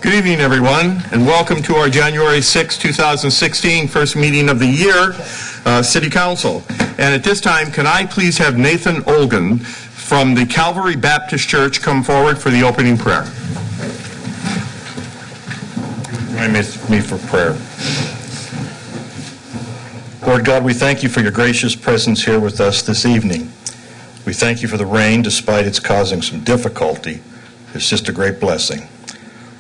Good evening, everyone, and welcome to our January 6, 2016 first meeting of the year, City Council. And at this time, can I please have Nathan Olgan from the Calvary Baptist Church come forward for the opening prayer. Join me for prayer. Lord God, we thank you for your gracious presence here with us this evening. We thank you for the rain, despite its causing some difficulty. It's just a great blessing.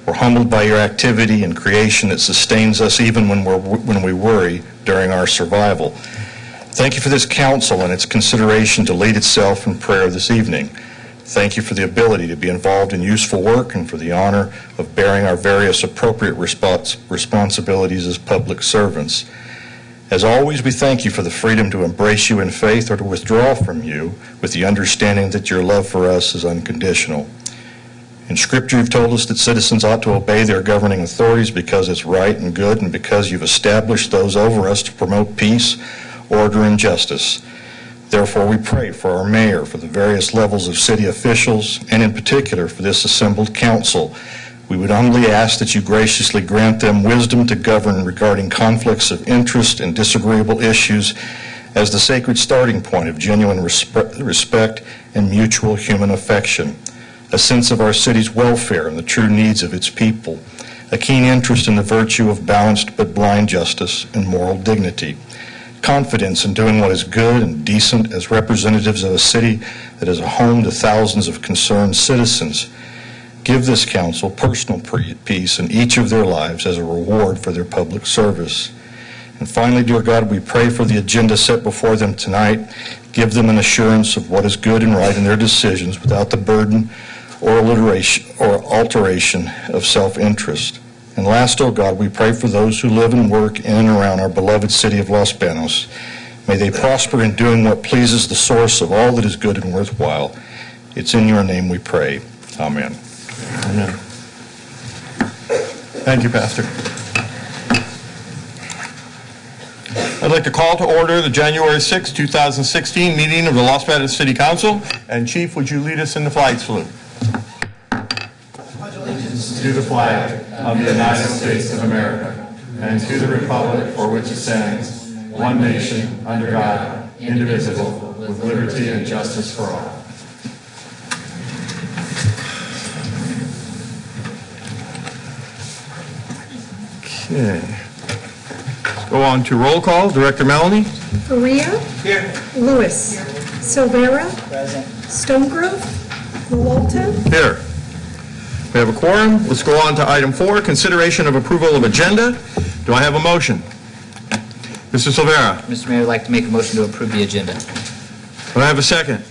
We're humbled by your activity and creation that sustains us even when we worry during our survival. Thank you for this council and its consideration to lead itself in prayer this evening. Thank you for the ability to be involved in useful work and for the honor of bearing our various appropriate responsibilities as public servants. As always, we thank you for the freedom to embrace you in faith or to withdraw from you with the understanding that your love for us is unconditional. In Scripture, you've told us that citizens ought to obey their governing authorities because it's right and good and because you've established those over us to promote peace, order, and justice. Therefore, we pray for our mayor, for the various levels of city officials, and in particular for this assembled council. We would humbly ask that you graciously grant them wisdom to govern regarding conflicts of interest and disagreeable issues as the sacred starting point of genuine respect and mutual human affection. A sense of our city's welfare and the true needs of its people, a keen interest in the virtue of balanced but blind justice and moral dignity, confidence in doing what is good and decent as representatives of a city that is a home to thousands of concerned citizens. Give this council personal peace in each of their lives as a reward for their public service. And finally, dear God, we pray for the agenda set before them tonight. Give them an assurance of what is good and right in their decisions without the burden or alteration of self-interest. And last, O God, we pray for those who live and work in and around our beloved city of Los Banos. May they prosper in doing what pleases the source of all that is good and worthwhile. It's in your name we pray. Amen. Amen. Thank you, Pastor. I'd like to call to order the January 6, 2016 meeting of the Los Banos City Council. And Chief, would you lead us in the flag salute? To the flag of the United States of America and to the republic for which it stands, one nation, under God, indivisible, with liberty and justice for all. Okay. Let's go on to roll call. Director Melanie. Faria. Here. Lewis. Here. Silvera. Present. Stonecroft. Lawalton. Here. We have a quorum. Let's go on to item 4, consideration of approval of agenda. Do I have a motion? Mr. Silvera. Mr. Mayor, I'd like to make a motion to approve the agenda. Do I have a second?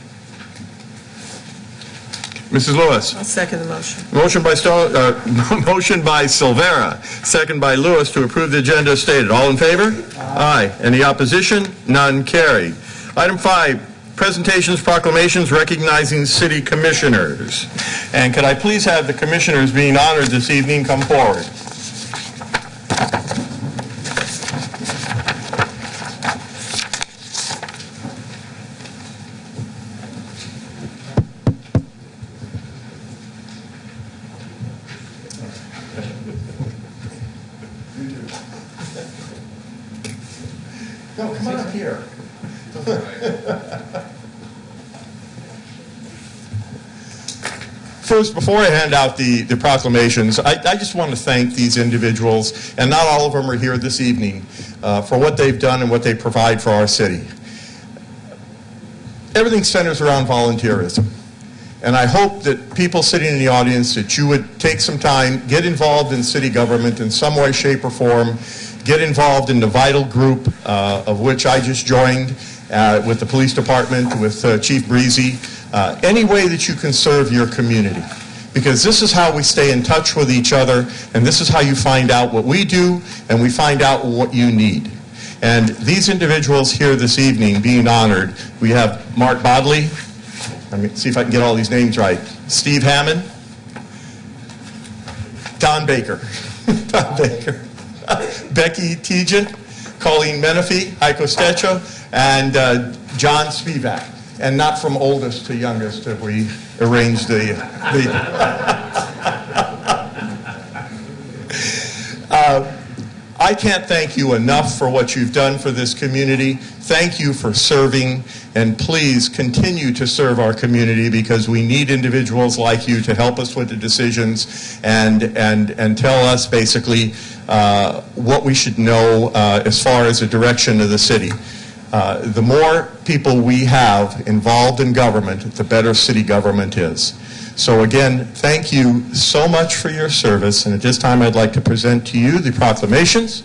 Mrs. Lewis. I'll second the motion. Motion by Silvera, second by Lewis to approve the agenda as stated. All in favor? Aye. Any opposition? None carried. Item 5. Presentations, proclamations, recognizing city commissioners. And could I please have the commissioners being honored this evening come forward? No, come on up here. First, before I hand out the proclamations, I just want to thank these individuals, and not all of them are here this evening, for what they've done and what they provide for our city. Everything centers around volunteerism. And I hope that people sitting in the audience, that you would take some time, get involved in city government in some way, shape, or form, get involved in the vital group of which I just joined with the police department, with Chief Breezy, any way that you can serve your community. Because this is how we stay in touch with each other, and this is how you find out what we do, and we find out what you need. And these individuals here this evening being honored, we have Mark Bodley, let me see if I can get all these names right, Steve Hammond, Don Baker, Becky Tejan, Colleen Menifee, Heiko Stecho, and John Spivak. And not from oldest to youngest have we arranged the I can't thank you enough for what you've done for this community. Thank you for serving, and please continue to serve our community because we need individuals like you to help us with the decisions and tell us basically what we should know as far as the direction of the city. The more people we have involved in government, the better city government is. So again, thank you so much for your service, and at this time I'd like to present to you the proclamations.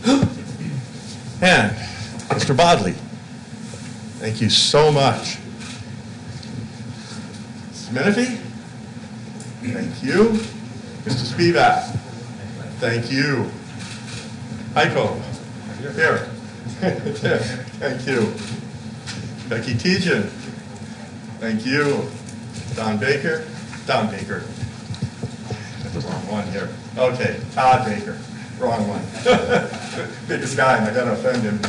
And Mr. Bodley, thank you so much. Mrs. Menifee, thank you. Mr. Spivak, thank you. Heiko, here. Thank you. Becky Tejan, thank you. Don Baker. Got the wrong one here. Okay, Todd Baker. Wrong one. Biggest guy, and I gotta offend him.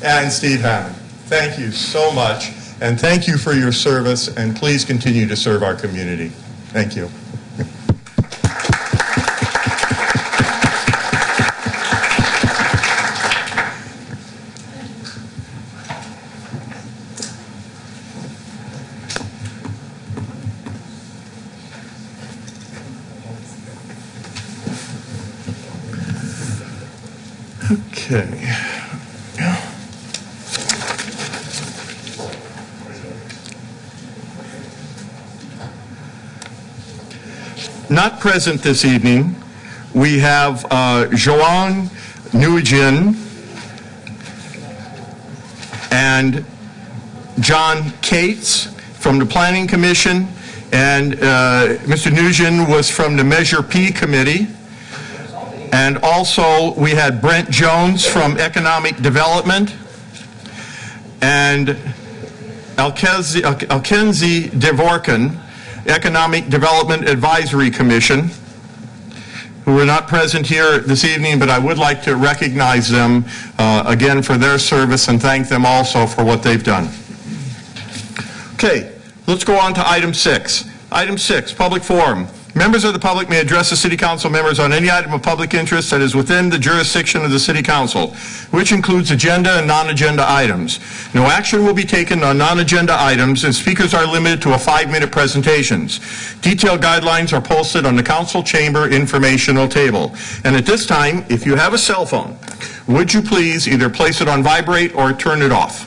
And Steve Hammond. Thank you so much, and thank you for your service, and please continue to serve our community. Thank you. Okay. Not present this evening, we have Joan Nguyen and John Cates from the Planning Commission, and Mr. Nguyen was from the Measure P Committee. And also, we had Brent Jones from Economic Development and Alkenzi Devorkin, Economic Development Advisory Commission, who are not present here this evening, but I would like to recognize them again for their service and thank them also for what they've done. Okay, let's go on to item 6. Item 6, public forum. Members of the public may address the City Council members on any item of public interest that is within the jurisdiction of the City Council, which includes agenda and non-agenda items. No action will be taken on non-agenda items, and speakers are limited to a 5-minute presentations. Detailed guidelines are posted on the Council Chamber informational table. And at this time, if you have a cell phone, would you please either place it on vibrate or turn it off?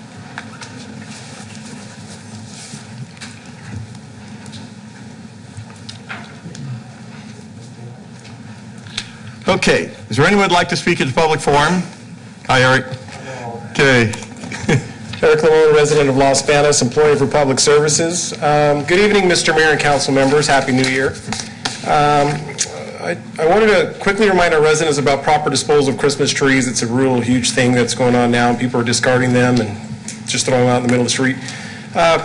Okay, is there anyone who'd like to speak at the public forum? Hi, Eric. Okay. Eric Lamone, resident of Los Banos, employee for Public Services. Good evening, Mr. Mayor and council members. Happy New Year. I wanted to quickly remind our residents about proper disposal of Christmas trees. It's a real huge thing that's going on now, and people are discarding them and just throwing them out in the middle of the street.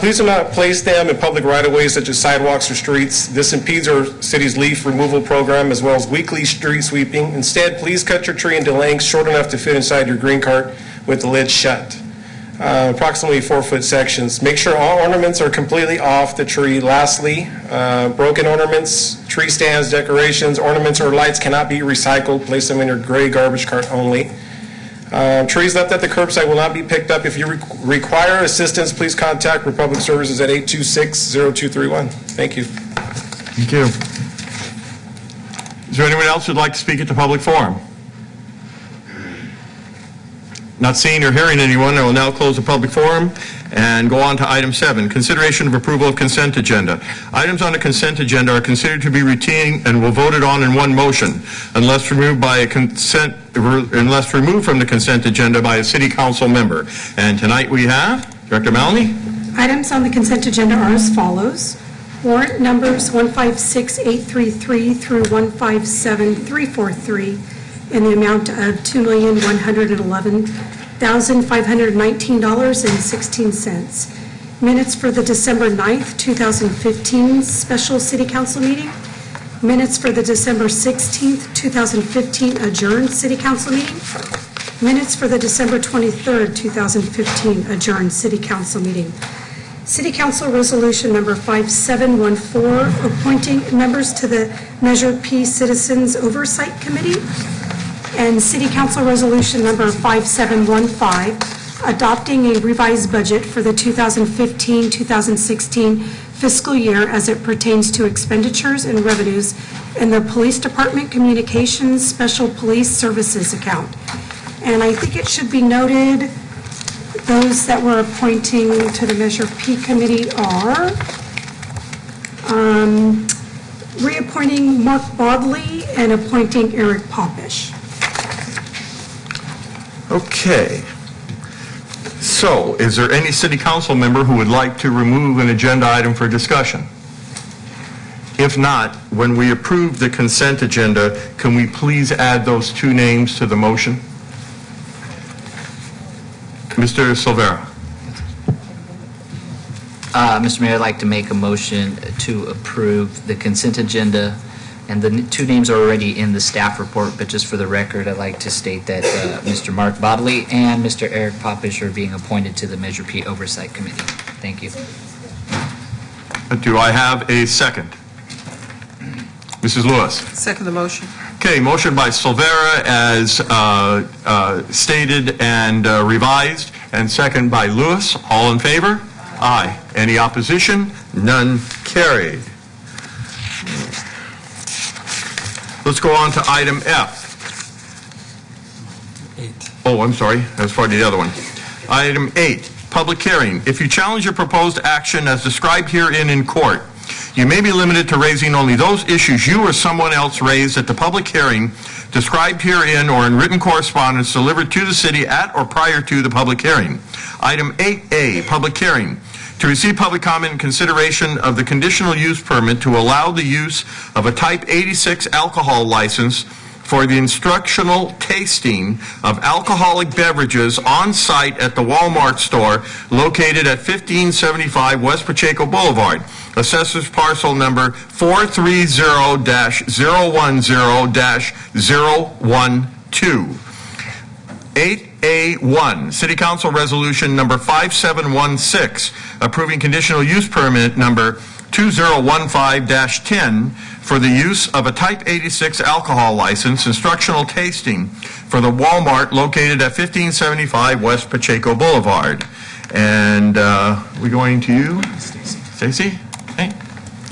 Please do not place them in public right-of-ways such as sidewalks or streets. This impedes our city's leaf removal program as well as weekly street sweeping. Instead, please cut your tree into lengths short enough to fit inside your green cart with the lid shut. Approximately 4-foot sections. Make sure all ornaments are completely off the tree. Lastly, broken ornaments, tree stands, decorations, ornaments, or lights cannot be recycled. Place them in your gray garbage cart only. Trees left at the curbside will not be picked up. If you require assistance, please contact Republic Services at 826-0231. Thank you. Thank you. Is there anyone else who'd like to speak at the public forum? Not seeing or hearing anyone, I will now close the public forum and go on to item 7, consideration of approval of consent agenda. Items on the consent agenda are considered to be routine and will voted on in one motion unless removed from the consent agenda by a city council member. And tonight we have Director Maloney. Items on the consent agenda are as follows. Warrant numbers 156833 through 157343 in the amount of $2,111,519.16. Minutes for the December 9th, 2015 special city council meeting. Minutes for the December 16th, 2015 adjourned city council meeting. Minutes for the December 23rd, 2015 adjourned city council meeting. City Council Resolution Number 5714, appointing members to the Measure P Citizens Oversight Committee, and City Council Resolution Number 5715, adopting a revised budget for the 2015-2016 fiscal year as it pertains to expenditures and revenues in the Police Department Communications Special Police Services account. And I think it should be noted, those that we're appointing to the Measure P committee are reappointing Mark Bodley and appointing Eric Popish. Okay. So, is there any city council member who would like to remove an agenda item for discussion? If not, when we approve the consent agenda, can we please add those two names to the motion? Mr. Silvera. Mr. Mayor, I'd like to make a motion to approve the consent agenda, and the two names are already in the staff report, but just for the record, I'd like to state that Mr. Mark Bodley and Mr. Eric Popish are being appointed to the Measure P Oversight Committee. Thank you. Do I have a second? Mrs. Lewis. Second the motion. Okay, motion by Silvera as stated and revised, and second by Lewis. All in favor? Aye. Any opposition? None carried. Let's go on to item F. 8. Oh, I'm sorry. That's probably the other one. Item 8, public hearing. If you challenge a proposed action as described herein in court, you may be limited to raising only those issues you or someone else raised at the public hearing described herein or in written correspondence delivered to the city at or prior to the public hearing. Item 8A, public hearing. To receive public comment and consideration of the conditional use permit to allow the use of a Type 86 alcohol license for the instructional tasting of alcoholic beverages on site at the Walmart store located at 1575 West Pacheco Boulevard. Assessors parcel number 430-010-012. 8A1, City Council Resolution number 5716, approving conditional use permit number 2015-10 for the use of a Type 86 alcohol license, instructional tasting for the Walmart located at 1575 West Pacheco Boulevard. And we're going to you, Stacy? Hey.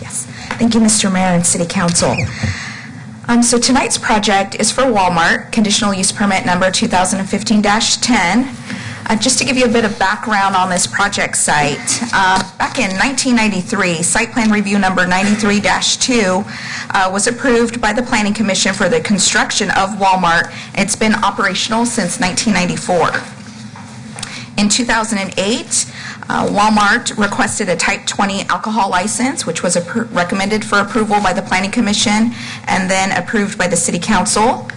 Yes. Thank you, Mr. Mayor and City Council. So tonight's project is for Walmart, conditional use permit number 2015-10. Just to give you a bit of background on this project site, back in 1993, site plan review number 93-2 was approved by the Planning Commission for the construction of Walmart. It's been operational since 1994. In 2008, Walmart requested a Type 20 alcohol license, which was recommended for approval by the Planning Commission and then approved by the City Council.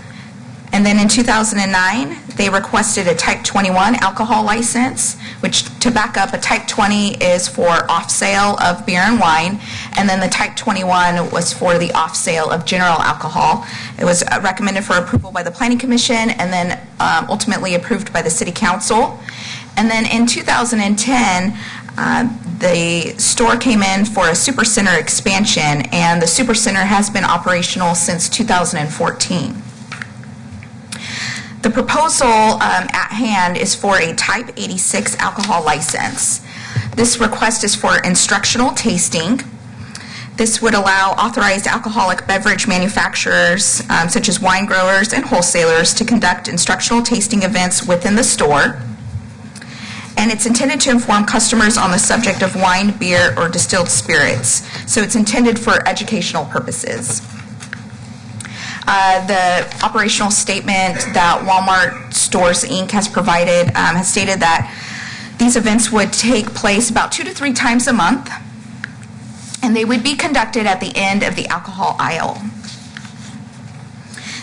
And then in 2009, they requested a Type 21 alcohol license, which, to back up, a Type 20 is for off-sale of beer and wine, and then the Type 21 was for the off-sale of general alcohol. It was recommended for approval by the Planning Commission and then ultimately approved by the City Council. And then in 2010, the store came in for a supercenter expansion, and the supercenter has been operational since 2014. The proposal at hand is for a Type 86 alcohol license. This request is for instructional tasting. This would allow authorized alcoholic beverage manufacturers, such as wine growers and wholesalers, to conduct instructional tasting events within the store. And it's intended to inform customers on the subject of wine, beer, or distilled spirits. So it's intended for educational purposes. The operational statement that Walmart Stores, Inc. has provided has stated that these events would take place about 2 to 3 times a month, and they would be conducted at the end of the alcohol aisle.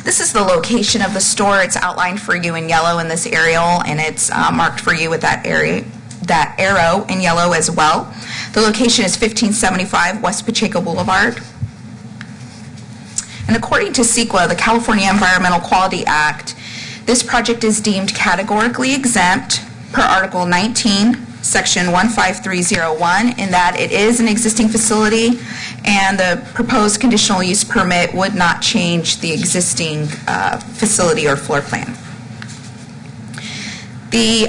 This is the location of the store. It's outlined for you in yellow in this aerial, and it's marked for you with that arrow in yellow as well. The location is 1575 West Pacheco Boulevard. And according to CEQA, the California Environmental Quality Act, this project is deemed categorically exempt per Article 19, Section 15301, in that it is an existing facility, and the proposed conditional use permit would not change the existing facility or floor plan. The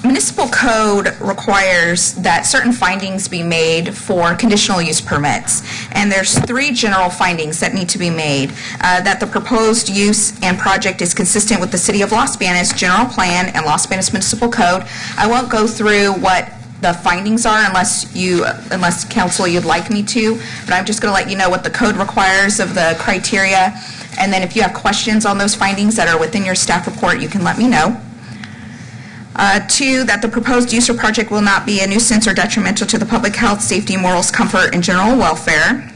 municipal code requires that certain findings be made for conditional use permits, and there's 3 general findings that need to be made. That the proposed use and project is consistent with the City of Los Banos General Plan and Los Banos Municipal Code. I won't go through what the findings are unless council you'd like me to, but I'm just going to let you know what the code requires of the criteria, and then if you have questions on those findings that are within your staff report, you can let me know. 2, that the proposed use or project will not be a nuisance or detrimental to the public health, safety, morals, comfort, and general welfare.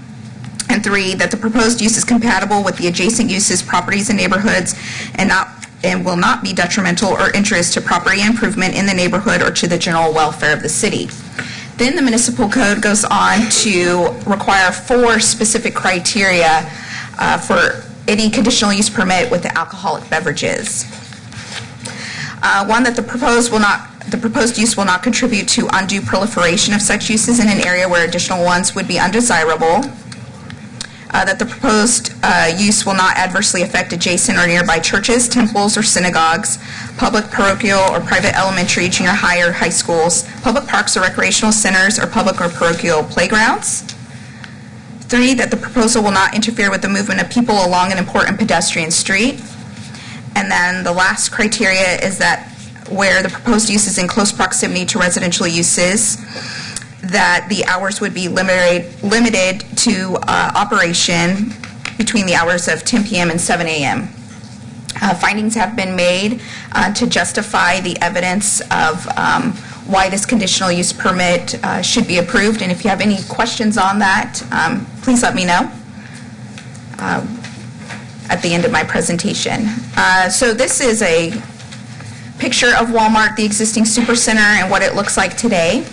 And 3, that the proposed use is compatible with the adjacent uses, properties, and neighborhoods, and will not be detrimental or injurious to property improvement in the neighborhood or to the general welfare of the city. Then the municipal code goes on to require 4 specific criteria for any conditional use permit with the alcoholic beverages. 1, that the proposed use will not contribute to undue proliferation of such uses in an area where additional ones would be undesirable. That the proposed use will not adversely affect adjacent or nearby churches, temples, or synagogues, public parochial or private elementary, junior high, or high schools, public parks or recreational centers, or public or parochial playgrounds. 3, that the proposal will not interfere with the movement of people along an important pedestrian street. And then the last criteria is that where the proposed use is in close proximity to residential uses, that the hours would be limited to operation between the hours of 10 p.m. and 7 a.m. Findings have been made to justify the evidence of why this conditional use permit should be approved, and if you have any questions on that, please let me know at the end of my presentation. So this is a picture of Walmart, the existing supercenter, and what it looks like today.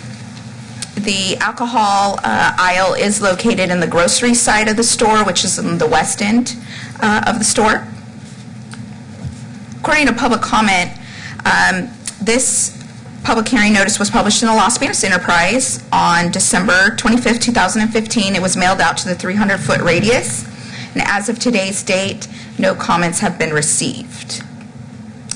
The alcohol aisle is located in the grocery side of the store, which is in the west end of the store. According to public comment, this public hearing notice was published in the Los Banos Enterprise on December 25th, 2015. It was mailed out to the 300-foot radius. And as of today's date, no comments have been received.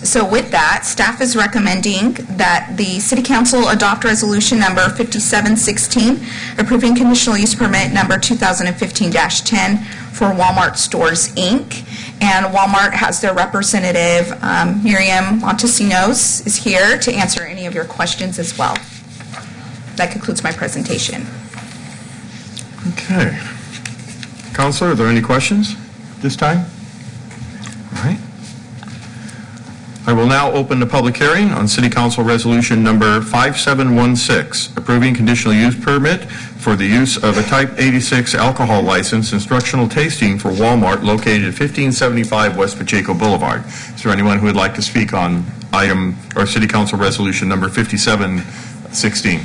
So with that, staff is recommending that the City Council adopt resolution number 5716, approving conditional use permit number 2015-10 for Walmart Stores, Inc. And Walmart has their representative, Miriam Montesinos, is here to answer any of your questions as well. That concludes my presentation. Okay. Counselor, are there any questions this time? All right. I will now open the public hearing on City Council Resolution Number 5716, approving conditional use permit for the use of a Type 86 alcohol license instructional tasting for Walmart located at 1575 West Pacheco Boulevard. Is there anyone who would like to speak on item or City Council Resolution Number 5716?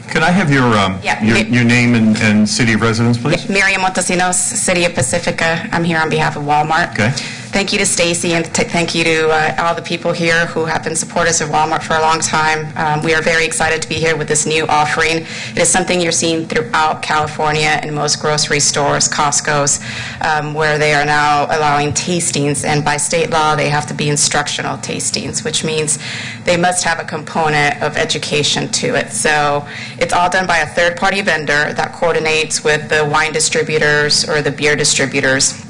Can I have your name and city of residence, please? Miriam Montesinos, City of Pacifica. I'm here on behalf of Walmart. Okay. Thank you to Stacy, and thank you to all the people here who have been supporters of Walmart for a long time. We are very excited to be here with this new offering. It is something you're seeing throughout California in most grocery stores, Costco's, where they are now allowing tastings, and by state law they have to be instructional tastings, which means they must have a component of education to it. So it's all done by a third-party vendor that coordinates with the wine distributors or the beer distributors.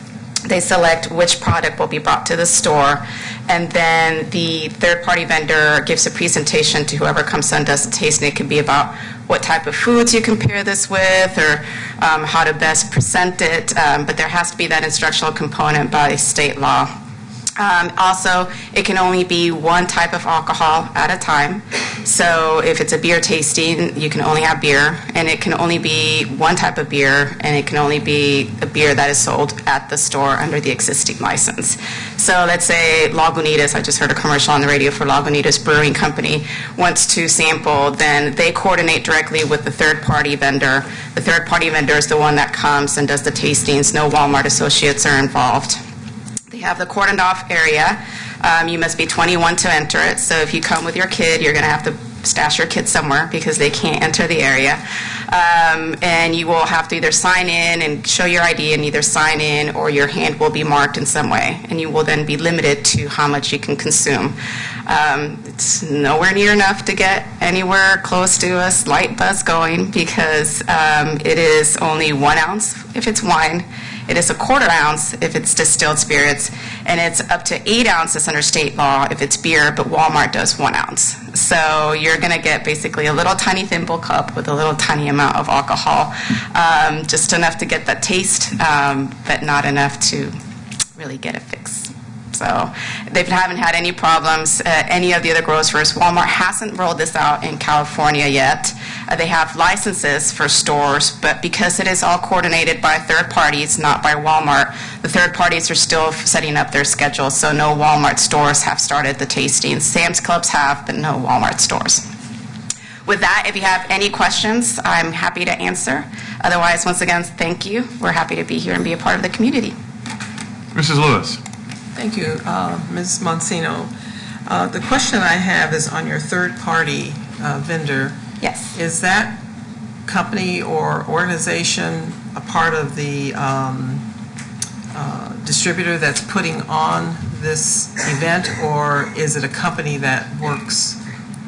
They select which product will be brought to the store, and then the third-party vendor gives a presentation to whoever comes and does the tasting. It can be about what type of foods you can pair this with, or how to best present it, but there has to be that instructional component by state law. Also, it can only be one type of alcohol at a time. So if it's a beer tasting, you can only have beer, and it can only be one type of beer, and it can only be a beer that is sold at the store under the existing license. So let's say Lagunitas, I just heard a commercial on the radio for Lagunitas Brewing Company, wants to sample, then they coordinate directly with the third-party vendor. The third-party vendor is the one that comes and does the tastings. No Walmart associates are involved. They have the cordoned off area. You must be 21 to enter it. So if you come with your kid, you're going to have to stash your kid somewhere because they can't enter the area. And you will have to either sign in and show your ID and either sign in, or your hand will be marked in some way. And you will then be limited to how much you can consume. It's nowhere near enough to get anywhere close to a slight buzz going, because it is only 1 ounce if it's wine. It is a 1/4 ounce if it's distilled spirits, and it's up to 8 ounces under state law if it's beer, but Walmart does 1 ounce. So you're going to get basically a little tiny thimble cup with a little tiny amount of alcohol, just enough to get that taste, but not enough to really get a fix. So they haven't had any problems. Any of the other grocers, Walmart hasn't rolled this out in California yet. They have licenses for stores, but because it is all coordinated by third parties, not by Walmart, the third parties are still setting up their schedules, so no Walmart stores have started the tasting. Sam's Clubs have, but no Walmart stores. With that, if you have any questions, I'm happy to answer. Otherwise, once again, thank you. We're happy to be here and be a part of the community. Mrs. Lewis. Thank you, Ms. Monsino. The question I have is on your third-party vendor. Yes. Is that company or organization a part of the distributor that's putting on this event, or is it a company that works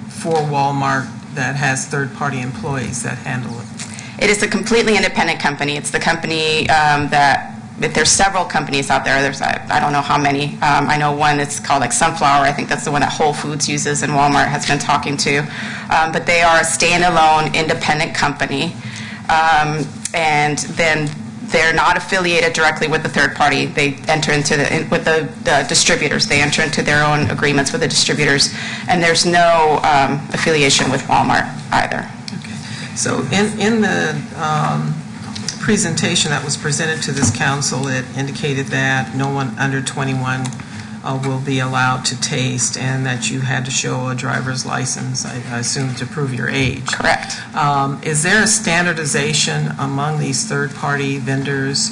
for Walmart that has third-party employees that handle it? It is a completely independent company. It's the company there's several companies out there. I don't know how many. I know one, it's called like Sunflower. I think that's the one that Whole Foods uses and Walmart has been talking to. But they are a standalone independent company. And then they're not affiliated directly with the third party. They enter into with the distributors. They enter into their own agreements with the distributors. And there's no affiliation with Walmart either. Okay. So in the presentation that was presented to this council, it indicated that no one under 21 will be allowed to taste, and that you had to show a driver's license, I assume, to prove your age. Correct. Is there a standardization among these third-party vendors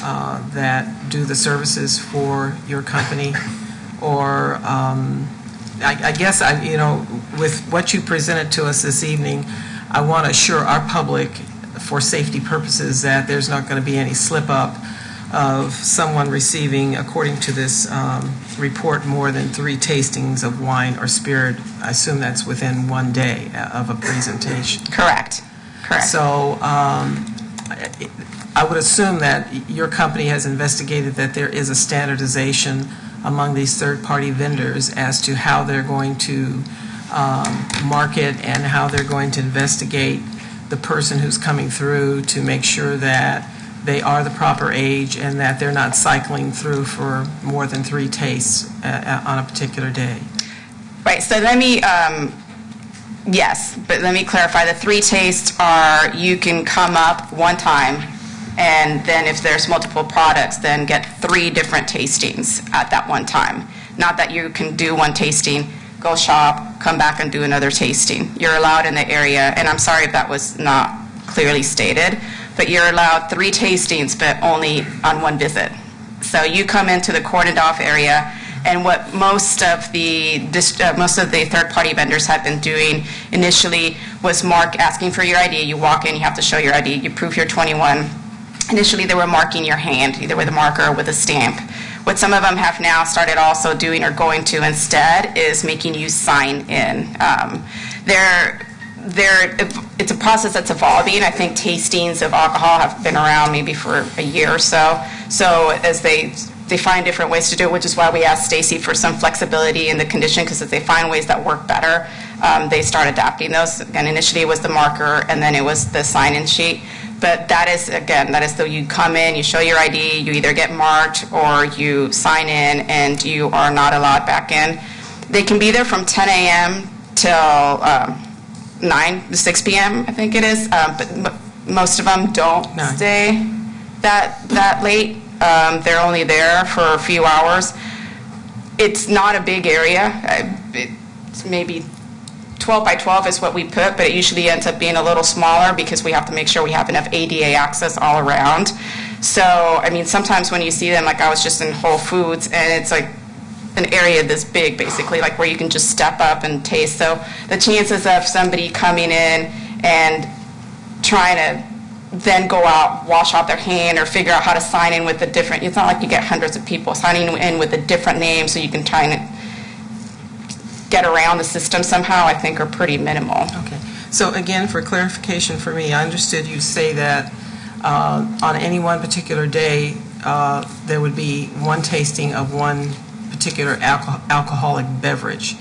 that do the services for your company? Or I guess, with what you presented to us this evening, I want to assure our public, for safety purposes, that there's not going to be any slip-up of someone receiving, according to this report, more than 3 tastings of wine or spirit. I assume that's within 1 day of a presentation. Correct. Correct. So I would assume that your company has investigated that there is a standardization among these third-party vendors as to how they're going to market and how they're going to investigate the person who's coming through to make sure that they are the proper age and that they're not cycling through for more than 3 tastes on a particular day. Right, so let me, yes, but let me clarify. The 3 tastes are, you can come up one time, and then if there's multiple products, then get 3 different tastings at that one time. Not that you can do 1 tasting, go shop, come back and do another tasting. You're allowed in the area, and I'm sorry if that was not clearly stated, but you're allowed 3 tastings, but only on 1 visit. So you come into the cordoned off area, and what most of the third-party vendors have been doing initially was asking for your ID. You walk in, you have to show your ID, you prove you're 21. Initially, they were marking your hand, either with a marker or with a stamp. What some of them have now started also doing or going to instead is making you sign in. It's a process that's evolving. I think tastings of alcohol have been around maybe for a year or so. So as they find different ways to do it, which is why we asked Stacy for some flexibility in the condition, because if they find ways that work better, they start adapting those. And initially it was the marker, and then it was the sign-in sheet. But that is, again, that is though you come in, you show your ID, you either get marked or you sign in and you are not allowed back in. They can be there from 10 a.m. till 6 p.m., I think it is, but most of them don't stay that late. They're only there for a few hours. It's not a big area. It's maybe 12 by 12 is what we put, but it usually ends up being a little smaller because we have to make sure we have enough ADA access all around. So, I mean, sometimes when you see them, like I was just in Whole Foods, and it's like an area this big, basically, like where you can just step up and taste. So the chances of somebody coming in and trying to then go out, wash off their hand, or figure out how to sign in with a different, it's not like you get hundreds of people signing in with a different name so you can try and get around the system somehow, I think are pretty minimal. Okay. So again, for clarification for me, I understood you say that on any one particular day, there would be one tasting of one particular alcoholic beverage,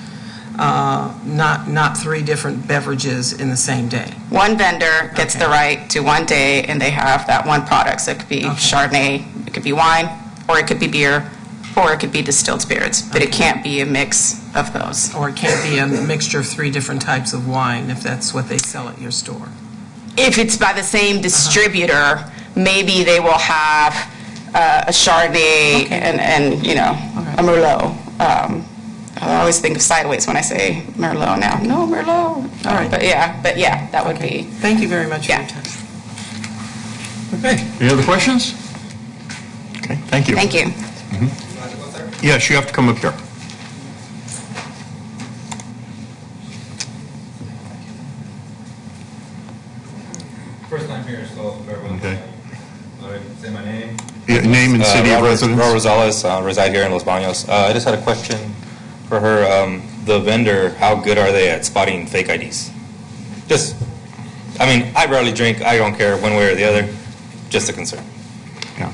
not three different beverages in the same day. One vendor gets the right to one day, and they have that one product. So it could be Chardonnay, it could be wine, or it could be beer, or it could be distilled spirits, but it can't be a mix of those. Or it can't be a mixture of three different types of wine if that's what they sell at your store. If it's by the same distributor, maybe they will have a Chardonnay and you know, a Merlot. I always think of sideways when I say Merlot now. No, Merlot. All right. But yeah, that would be. Thank you very much for your time. Okay. Any other questions? Okay, thank you. Thank you. Yes, you have to come up here. First time here, so everyone. Okay. All right, say my name. Name and city of residence. Raul Rosales, reside here in Los Banos. I just had a question for her. The vendor, how good are they at spotting fake IDs? Just, I mean, I rarely drink. I don't care one way or the other. Just a concern. Yeah.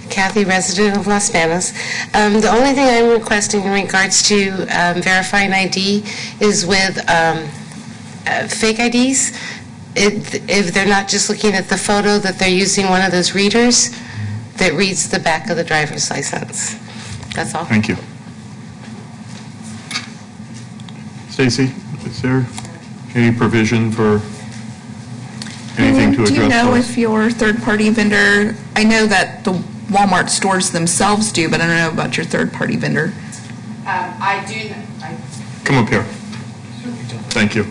Kathy, resident of Los Banos. The only thing I'm requesting in regards to verifying ID is with fake IDs. If they're not just looking at the photo, that they're using one of those readers that reads the back of the driver's license. That's all. Thank you. Stacy, is there any provision for anything to address Do you know those? if your third-party vendor, I know that the Walmart stores themselves do, but I don't know about your third-party vendor. I do. Come up here. Thank you.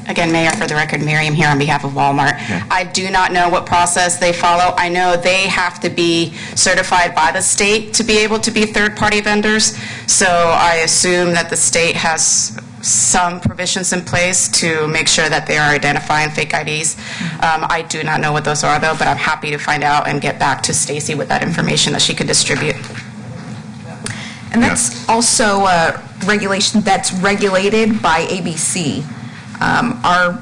Again, Mayor, for the record, Miriam here on behalf of Walmart. Yeah. I do not know what process they follow. I know they have to be certified by the state to be able to be third-party vendors. So I assume that the state has some provisions in place to make sure that they are identifying fake IDs. I do not know what those are, though, but I'm happy to find out and get back to Stacy with that information that she could distribute. And that's also a regulation that's regulated by ABC. Our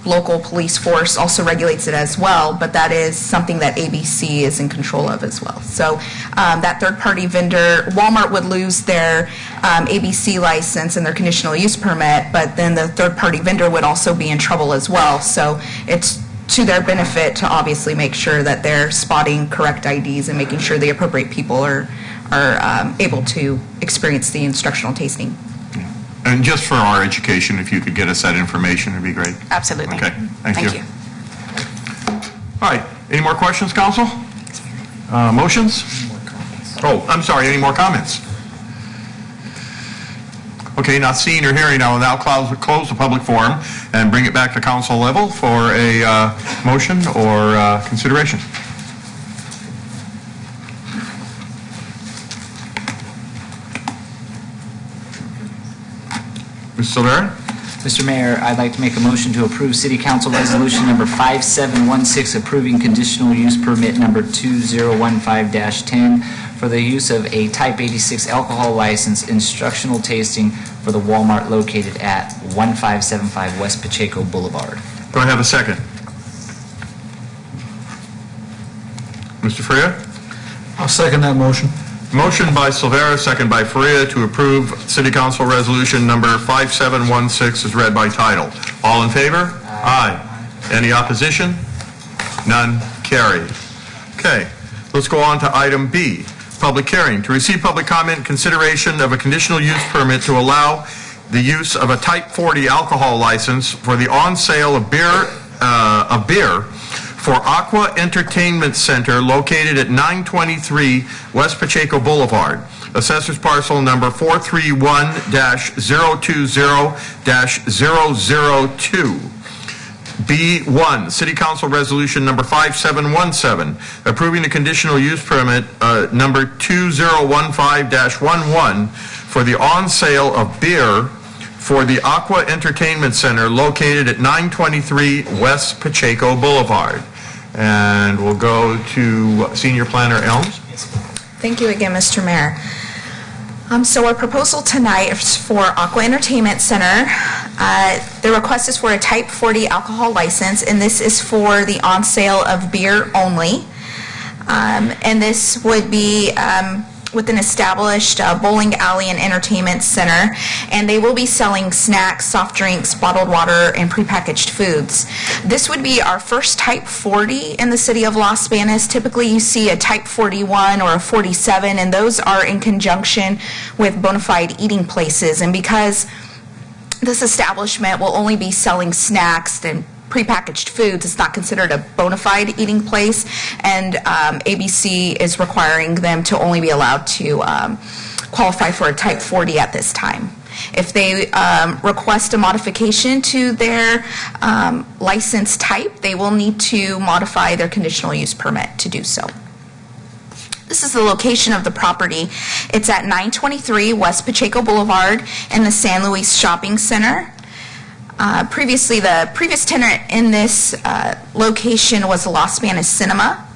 local police force also regulates it as well, but that is something that ABC is in control of as well. So that third-party vendor, Walmart would lose their ABC license and their conditional use permit, but then the third-party vendor would also be in trouble as well. So it's to their benefit to obviously make sure that they're spotting correct IDs and making sure the appropriate people are able to experience the instructional tasting. And just for our education, if you could get us that information, it'd be great. Absolutely. Okay, thank you. Thank you. All right, any more questions, council? Motions? Oh, I'm sorry, any more comments? Okay, not seeing or hearing, I will now close the public forum and bring it back to council level for a motion or consideration. Mr. Silvera? Mr. Mayor, I'd like to make a motion to approve City Council Resolution Number 5716, approving conditional use permit number 2015-10 for the use of a Type 86 alcohol license instructional tasting for the Walmart located at 1575 West Pacheco Boulevard. Do I have a second? Mr. Faria? I'll second that motion. Motion by Silvera, second by Faria to approve City Council Resolution number 5716 is read by title. All in favor? Aye. Any opposition? None. Carried. Okay, let's go on to item B, public hearing. To receive public comment and consideration of a conditional use permit to allow the use of a Type 40 alcohol license for the on-sale of beer for Aqua Entertainment Center located at 923 West Pacheco Boulevard. Assessors parcel number 431-020-002. B1, City Council Resolution number 5717, approving the conditional use permit number 2015-11 for the on-sale of beer for the Aqua Entertainment Center located at 923 West Pacheco Boulevard. And we'll go to Senior Planner Elms. Thank you again, Mr. Mayor. So our proposal tonight is for Aqua Entertainment Center. The request is for a Type 40 alcohol license, and this is for the on-sale of beer only. And this would be with an established bowling alley and entertainment center, and they will be selling snacks, soft drinks, bottled water, and prepackaged foods. This would be our first Type 40 in the city of Los Banos. Typically you see a Type 41 or a 47, and those are in conjunction with bona fide eating places. And because this establishment will only be selling snacks and prepackaged foods, it's not considered a bona fide eating place, and ABC is requiring them to only be allowed to qualify for a Type 40 at this time. If they request a modification to their license type, they will need to modify their conditional use permit to do so. This is the location of the property. It's at 923 West Pacheco Boulevard in the San Luis Shopping Center. Previously, the previous tenant in this location was the Los Banos Cinema.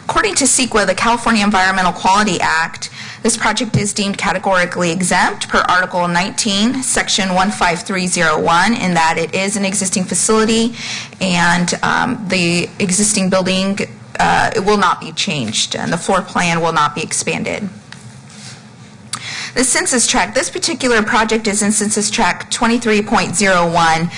According to CEQA, the California Environmental Quality Act, this project is deemed categorically exempt per Article 19, Section 15301, in that it is an existing facility and the existing building it will not be changed and the floor plan will not be expanded. The census tract, this particular project is in census tract 23.01,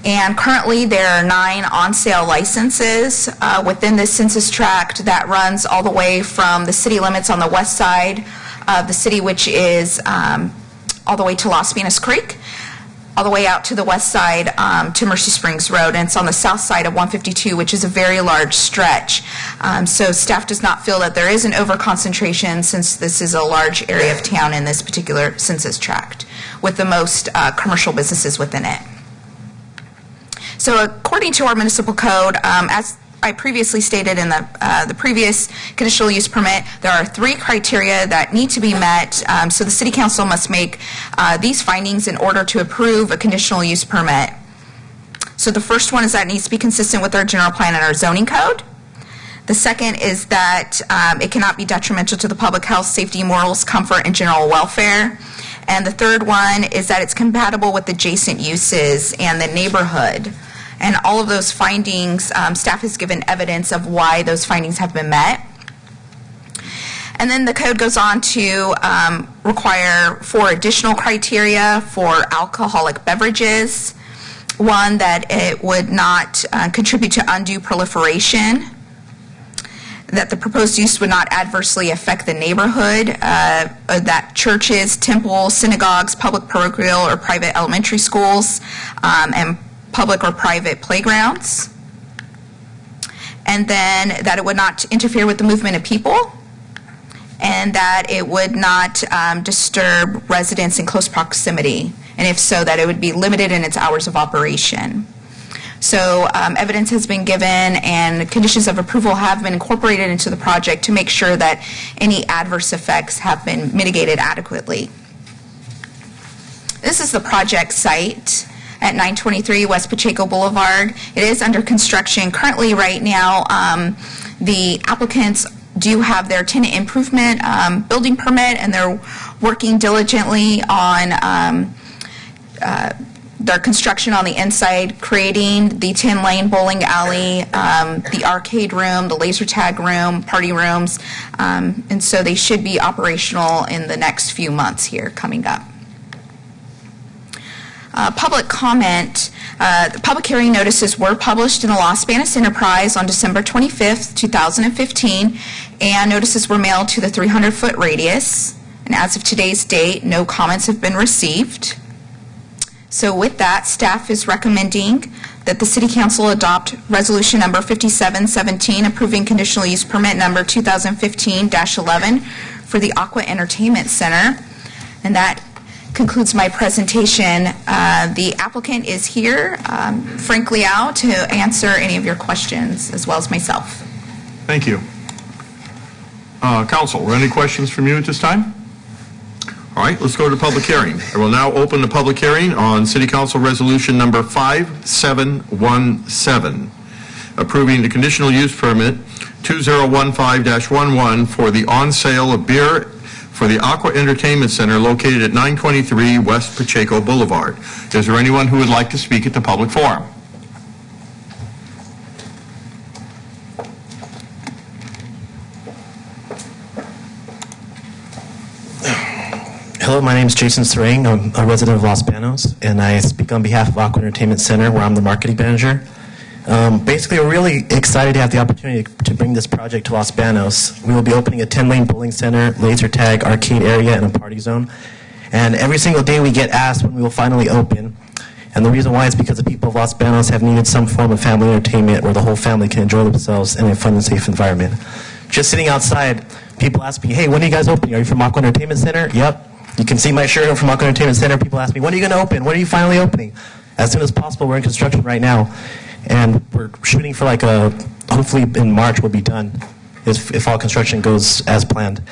and currently there are 9 on-sale licenses within this census tract that runs all the way from the city limits on the west side of the city, which is all the way to Los Banos Creek, all the way out to the west side to Mercy Springs Road, and it's on the south side of 152, which is a very large stretch. So staff does not feel that there is an overconcentration, since this is a large area of town in this particular census tract, with the most commercial businesses within it. So according to our municipal code, as I previously stated in the previous conditional use permit, there are 3 criteria that need to be met. So the City Council must make these findings in order to approve a conditional use permit. So the first one is that it needs to be consistent with our general plan and our zoning code. The second is that it cannot be detrimental to the public health, safety, morals, comfort, and general welfare. And the third one is that it's compatible with adjacent uses and the neighborhood. And all of those findings, staff has given evidence of why those findings have been met. And then the code goes on to require 4 additional criteria for alcoholic beverages. One, that it would not contribute to undue proliferation, that the proposed use would not adversely affect the neighborhood, that churches, temples, synagogues, public parochial or private elementary schools, and public or private playgrounds, and then that it would not interfere with the movement of people, and that it would not disturb residents in close proximity, and if so, that it would be limited in its hours of operation. So evidence has been given and conditions of approval have been incorporated into the project to make sure that any adverse effects have been mitigated adequately. This is the project site at 923 West Pacheco Boulevard. It is under construction. Currently, right now, the applicants do have their tenant improvement building permit, and they're working diligently on their construction on the inside, creating the 10-lane bowling alley, the arcade room, the laser tag room, party rooms, and so they should be operational in the next few months here coming up. Public comment. The public hearing notices were published in the Los Banos Enterprise on December 25th, 2015, and notices were mailed to the 300-foot radius. And as of today's date, no comments have been received. So with that, staff is recommending that the City Council adopt Resolution Number 5717, approving conditional use permit number 2015-11 for the Aqua Entertainment Center. And that concludes my presentation. The applicant is here, Frank Liao, to answer any of your questions, as well as myself. Thank you. Council, any questions from you at this time? All right, let's go to the public hearing. I will now open the public hearing on City Council Resolution Number 5717, approving the conditional use permit 2015-11 for the on-sale of beer for the Aqua Entertainment Center located at 923 West Pacheco Boulevard. Is there anyone who would like to speak at the public forum? Hello, my name is Jason Sarang. I'm a resident of Los Banos, and I speak on behalf of Aqua Entertainment Center, where I'm the marketing manager. Basically, we're really excited to have the opportunity to bring this project to Los Banos. We will be opening a 10-lane bowling center, laser tag, arcade area, and a party zone. And every single day we get asked when we will finally open. And the reason why is because the people of Los Banos have needed some form of family entertainment where the whole family can enjoy themselves in a fun and safe environment. Just sitting outside, people ask me, hey, when are you guys opening? Are you from Aqua Entertainment Center? Yep. You can see my shirt. I'm from Aqua Entertainment Center. People ask me, when are you going to open? When are you finally opening? As soon as possible. We're in construction right now. And we're shooting for hopefully in March we'll be done if all construction goes as planned.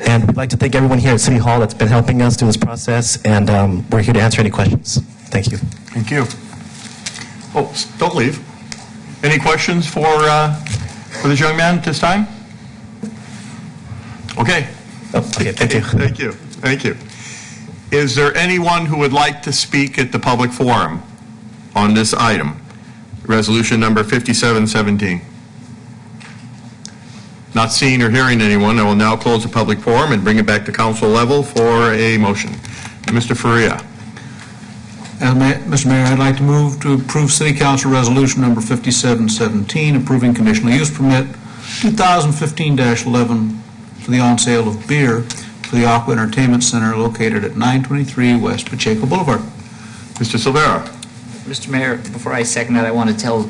And we'd like to thank everyone here at City Hall that's been helping us through this process, and we're here to answer any questions. Thank you. Thank you. Oh, don't leave. Any questions for this young man at this time? Okay. Oh, okay, thank you. Thank you. Thank you. Is there anyone who would like to speak at the public forum on this item? Resolution number 5717. Not seeing or hearing anyone, I will now close the public forum and bring it back to council level for a motion. Mr. Faria. Mr. Mayor, I'd like to move to approve City Council Resolution Number 5717, approving conditional use permit 2015-11 for the on-sale of beer for the Aqua Entertainment Center located at 923 West Pacheco Boulevard. Mr. Silvera. Mr. Mayor, before I second that, I want to tell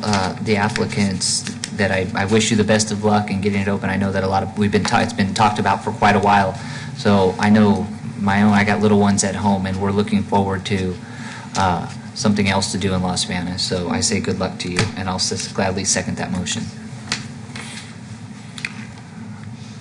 the applicants that I wish you the best of luck in getting it open. I know that it's been talked about for quite a while, so I know I got little ones at home, and we're looking forward to something else to do in Los Banos. So I say good luck to you, and I'll gladly second that motion.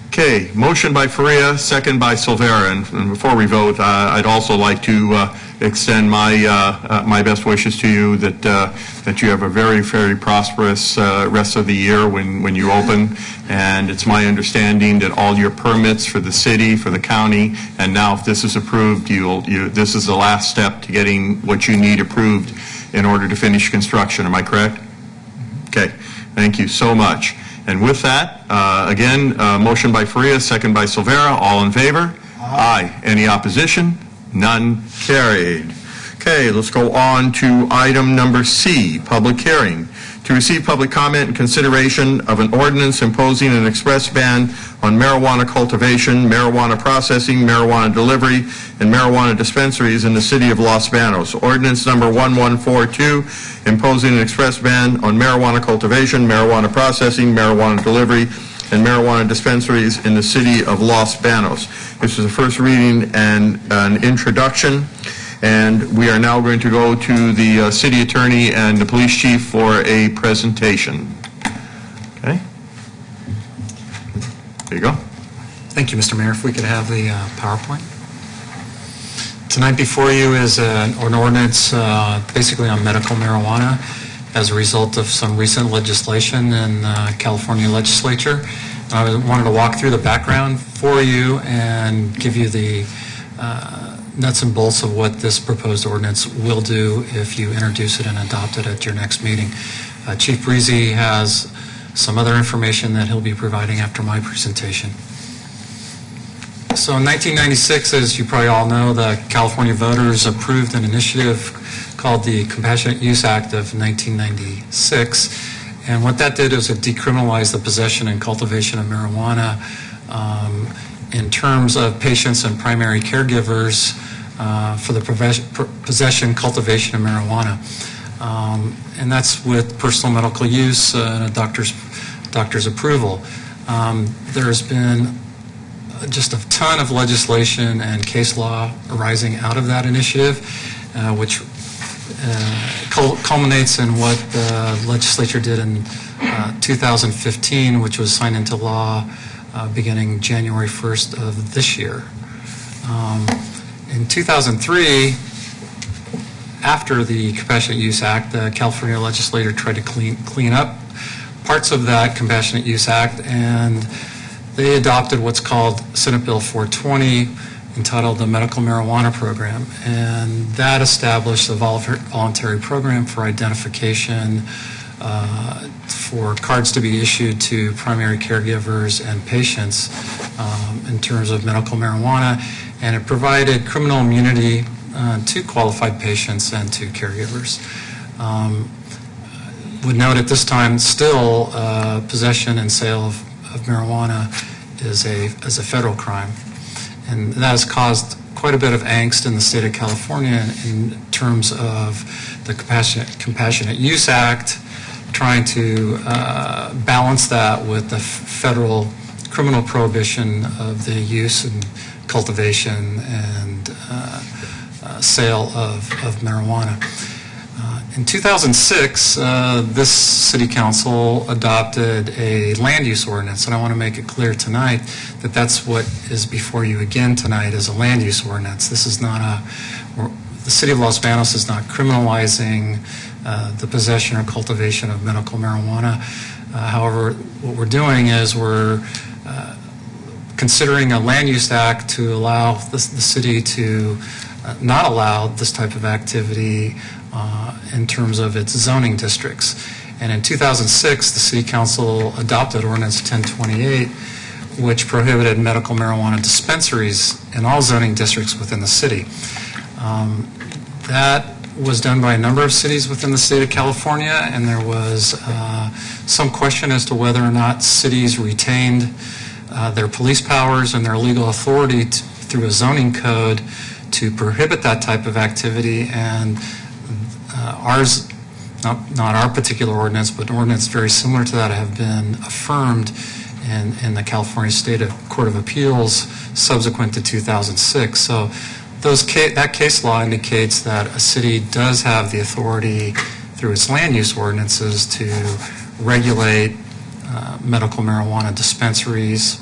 Okay, motion by Faria, second by Silvera. And before we vote, I'd also like to extend my best wishes to you that you have a very, very prosperous rest of the year when you open. And it's my understanding that all your permits for the city, for the county, and now if this is approved, this is the last step to getting what you need approved in order to finish construction. Am I correct? Okay, thank you so much. And with that, again, motion by Faria, second by Silvera. All in favor? Aye. Any opposition? None. Carried. Okay, let's go on to item number C, public hearing. To receive public comment and consideration of an ordinance imposing an express ban on marijuana cultivation, marijuana processing, marijuana delivery, and marijuana dispensaries in the city of Los Banos. Ordinance number 1142, imposing an express ban on marijuana cultivation, marijuana processing, marijuana delivery, and marijuana dispensaries in the city of Los Banos. This is the first reading and an introduction. And we are now going to go to the city attorney and the police chief for a presentation. Okay. There you go. Thank you, Mr. Mayor. If we could have the PowerPoint. Tonight before you is an ordinance basically on medical marijuana as a result of some recent legislation in the California legislature. I wanted to walk through the background for you and give you the nuts and bolts of what this proposed ordinance will do if you introduce it and adopt it at your next meeting. Chief Breezy has some other information that he'll be providing after my presentation. So in 1996, as you probably all know, the California voters approved an initiative called the Compassionate Use Act of 1996. And what that did is it decriminalized the possession and cultivation of marijuana in terms of patients and primary caregivers for the possession, cultivation of marijuana. And that's with personal medical use and a doctor's approval. There's been just a ton of legislation and case law arising out of that initiative, which culminates in what the legislature did in 2015, which was signed into law beginning January 1st of this year. In 2003, after the Compassionate Use Act, the California legislature tried to clean up parts of that Compassionate Use Act, and they adopted what's called Senate Bill 420, entitled the Medical Marijuana Program, and that established a voluntary program for identification, for cards to be issued to primary caregivers and patients in terms of medical marijuana, and it provided criminal immunity to qualified patients and to caregivers. Would note at this time still possession and sale of marijuana is a federal crime. And that has caused quite a bit of angst in the state of California in terms of the Compassionate Use Act, trying to balance that with the federal criminal prohibition of the use and cultivation and sale of marijuana. In 2006, this city council adopted a land use ordinance, and I want to make it clear tonight that that's what is before you again tonight is a land use ordinance. This is not the city of Los Banos is not criminalizing the possession or cultivation of medical marijuana. However, what we're doing is we're considering a land use act to allow the city to not allow this type of activity in terms of its zoning districts. And in 2006, the City Council adopted Ordinance 1028, which prohibited medical marijuana dispensaries in all zoning districts within the city. That was done by a number of cities within the state of California, and there was some question as to whether or not cities retained their police powers and their legal authority through a zoning code to prohibit that type of activity. And ours, not our particular ordinance, but an ordinance very similar to that have been affirmed in the California State Court of Appeals subsequent to 2006. So that case law indicates that a city does have the authority through its land use ordinances to regulate medical marijuana dispensaries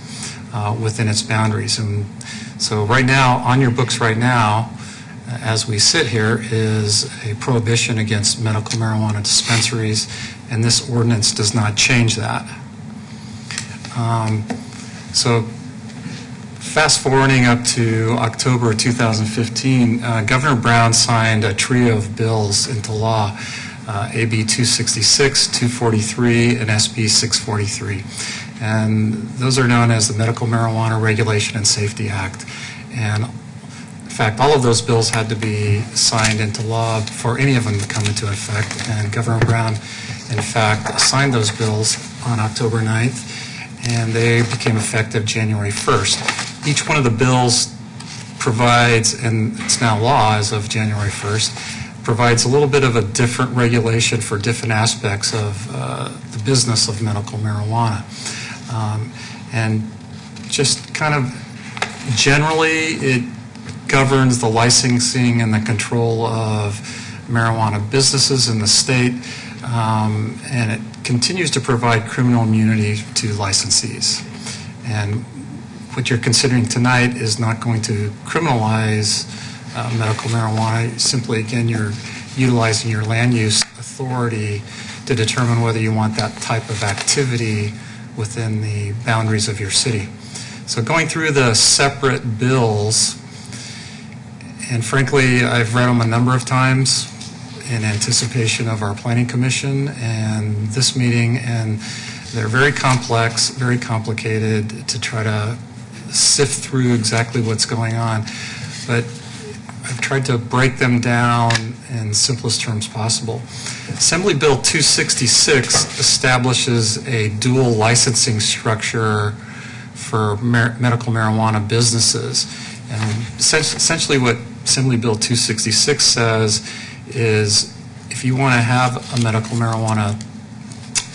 within its boundaries. And so right now, on your books right now, as we sit here, is a prohibition against medical marijuana dispensaries, and this ordinance does not change that. So fast forwarding up to October 2015, Governor Brown signed a trio of bills into law, AB 266, 243, and SB 643. And those are known as the Medical Marijuana Regulation and Safety Act. And in fact, all of those bills had to be signed into law for any of them to come into effect. And Governor Brown, in fact, signed those bills on October 9th, and they became effective January 1st. Each one of the bills provides, and it's now law as of January 1st, provides a little bit of a different regulation for different aspects of the business of medical marijuana. And just kind of generally, it governs the licensing and the control of marijuana businesses in the state, and it continues to provide criminal immunity to licensees. And what you're considering tonight is not going to criminalize medical marijuana. Simply, again, you're utilizing your land use authority to determine whether you want that type of activity within the boundaries of your city. So going through the separate bills, And frankly, I've read them a number of times in anticipation of our Planning Commission and this meeting, and they're very complex, very complicated to try to sift through exactly what's going on. But I've tried to break them down in simplest terms possible. Assembly Bill 266 establishes a dual licensing structure for medical marijuana businesses. And essentially what Assembly Bill 266 says is if you want to have a medical marijuana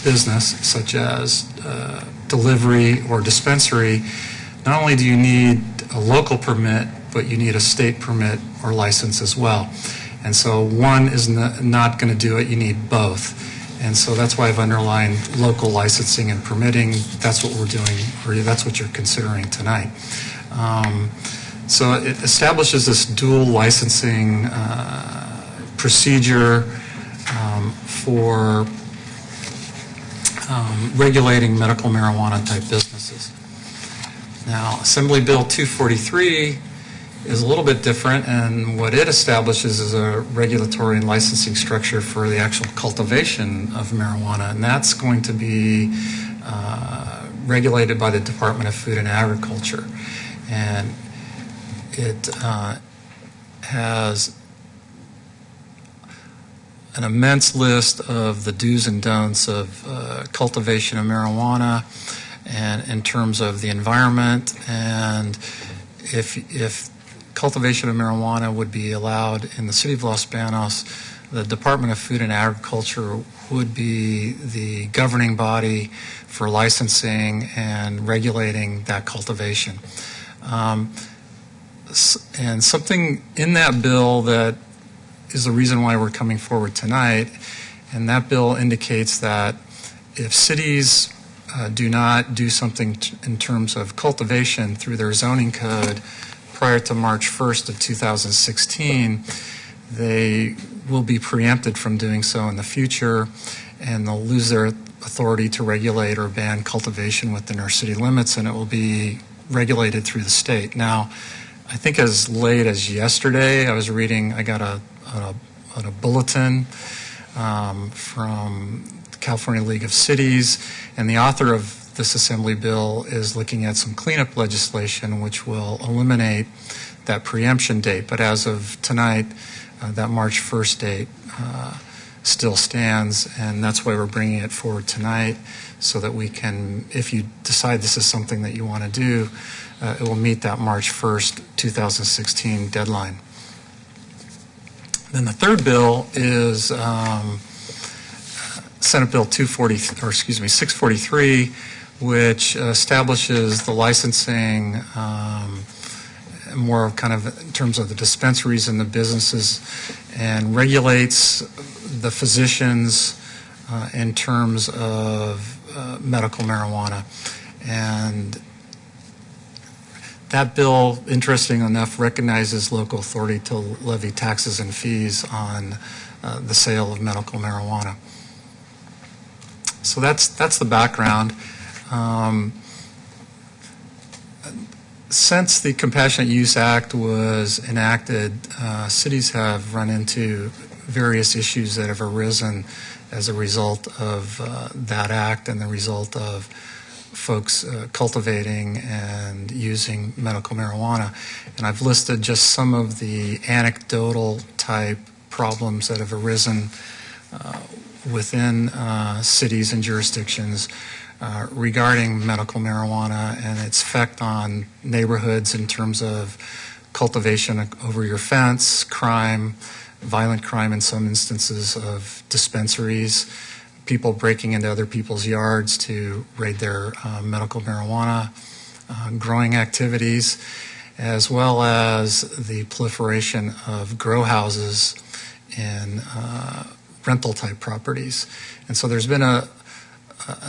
business, such as delivery or dispensary, not only do you need a local permit, but you need a state permit or license as well. And so one is not going to do it, you need both. And so that's why I've underlined local licensing and permitting. That's what we're doing, or that's what you're considering tonight. So it establishes this dual licensing procedure for regulating medical marijuana type businesses. Now, Assembly Bill 243 is a little bit different, and what it establishes is a regulatory and licensing structure for the actual cultivation of marijuana, and that's going to be regulated by the Department of Food and Agriculture. And it has an immense list of the do's and don'ts of cultivation of marijuana, and in terms of the environment, and if cultivation of marijuana would be allowed in the city of Los Banos, the Department of Food and Agriculture would be the governing body for licensing and regulating that cultivation. And something in that bill that is the reason why we're coming forward tonight, and that bill indicates that if cities do not do something in terms of cultivation through their zoning code prior to March 1st of 2016, they will be preempted from doing so in the future, and they'll lose their authority to regulate or ban cultivation within our city limits, and it will be regulated through the state. Now, I think as late as yesterday, I got a bulletin from the California League of Cities, and the author of this Assembly bill is looking at some cleanup legislation which will eliminate that preemption date. But as of tonight, that March 1st date still stands, and that's why we're bringing it forward tonight, so that we can, if you decide this is something that you want to do, it will meet that March 1st, 2016 deadline. Then the third bill is Senate Bill 643, which establishes the licensing more kind of in terms of the dispensaries and the businesses, and regulates the physicians in terms of medical marijuana. And that bill, interesting enough, recognizes local authority to levy taxes and fees on the sale of medical marijuana. So that's the background. Since the Compassionate Use Act was enacted, cities have run into various issues that have arisen as a result of that act and the result of folks cultivating and using medical marijuana. And I've listed just some of the anecdotal type problems that have arisen within cities and jurisdictions regarding medical marijuana and its effect on neighborhoods in terms of cultivation over your fence, crime, violent crime in some instances of dispensaries, people breaking into other people's yards to raid their medical marijuana growing activities, as well as the proliferation of grow houses in rental type properties. And so there's been a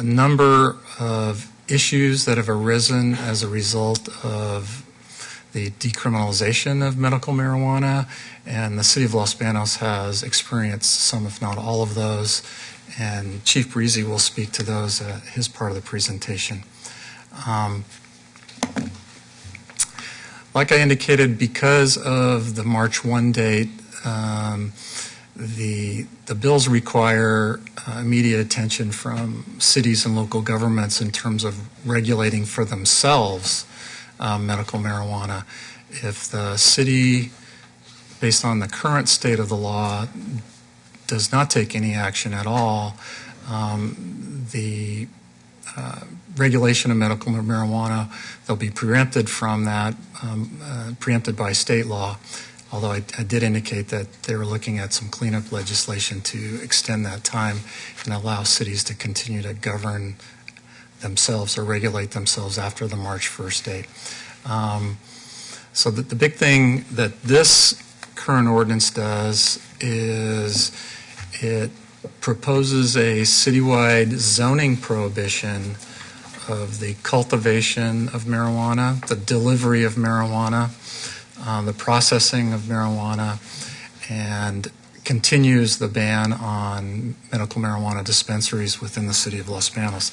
number of issues that have arisen as a result of the decriminalization of medical marijuana, and the City of Los Banos has experienced some, if not all of those, and Chief Breezy will speak to those at his part of the presentation. Like I indicated, because of the March 1 date, the bills require immediate attention from cities and local governments in terms of regulating for themselves medical marijuana. If the city, based on the current state of the law, does not take any action at all, the regulation of medical marijuana, they'll be preempted from that, preempted by state law, although I did indicate that they were looking at some cleanup legislation to extend that time and allow cities to continue to govern themselves or regulate themselves after the March 1st date. So the big thing that this current ordinance does is it proposes a citywide zoning prohibition of the cultivation of marijuana, the delivery of marijuana, the processing of marijuana, and continues the ban on medical marijuana dispensaries within the city of Los Banos.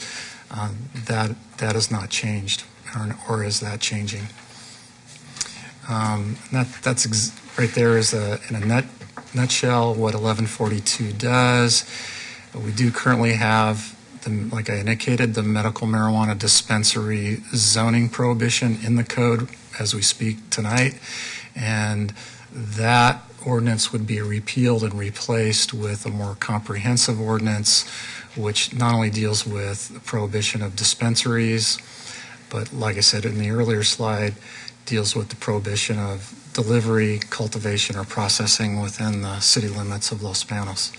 That has not changed, or is that changing? That's right there is in a nutshell what 1142 does. We do currently have, like I indicated, the medical marijuana dispensary zoning prohibition in the code as we speak tonight, and that ordinance would be repealed and replaced with a more comprehensive ordinance which not only deals with prohibition of dispensaries, but like I said in the earlier slide, deals with the prohibition of delivery, cultivation, or processing within the city limits of Los Banos.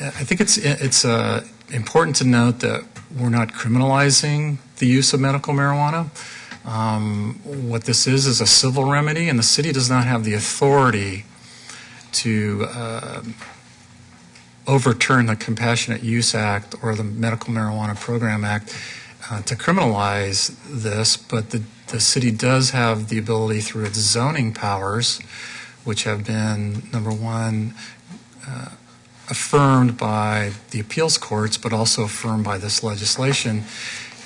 I think it's important to note that we're not criminalizing the use of medical marijuana. What this is a civil remedy, and the city does not have the authority to overturn the Compassionate Use Act or the Medical Marijuana Program Act to criminalize this, but the city does have the ability through its zoning powers, which have been, number one, affirmed by the appeals courts, but also affirmed by this legislation.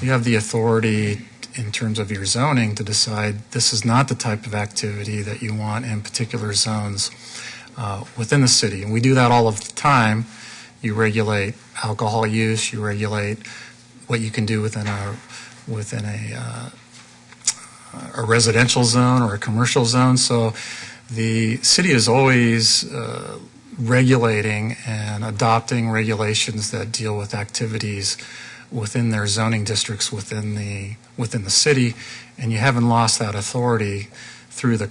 You have the authority in terms of your zoning to decide this is not the type of activity that you want in particular zones within the city. And we do that all of the time. You regulate alcohol use, you regulate what you can do within a residential zone or a commercial zone. So the city is always regulating and adopting regulations that deal with activities within their zoning districts within the city, and you haven't lost that authority through the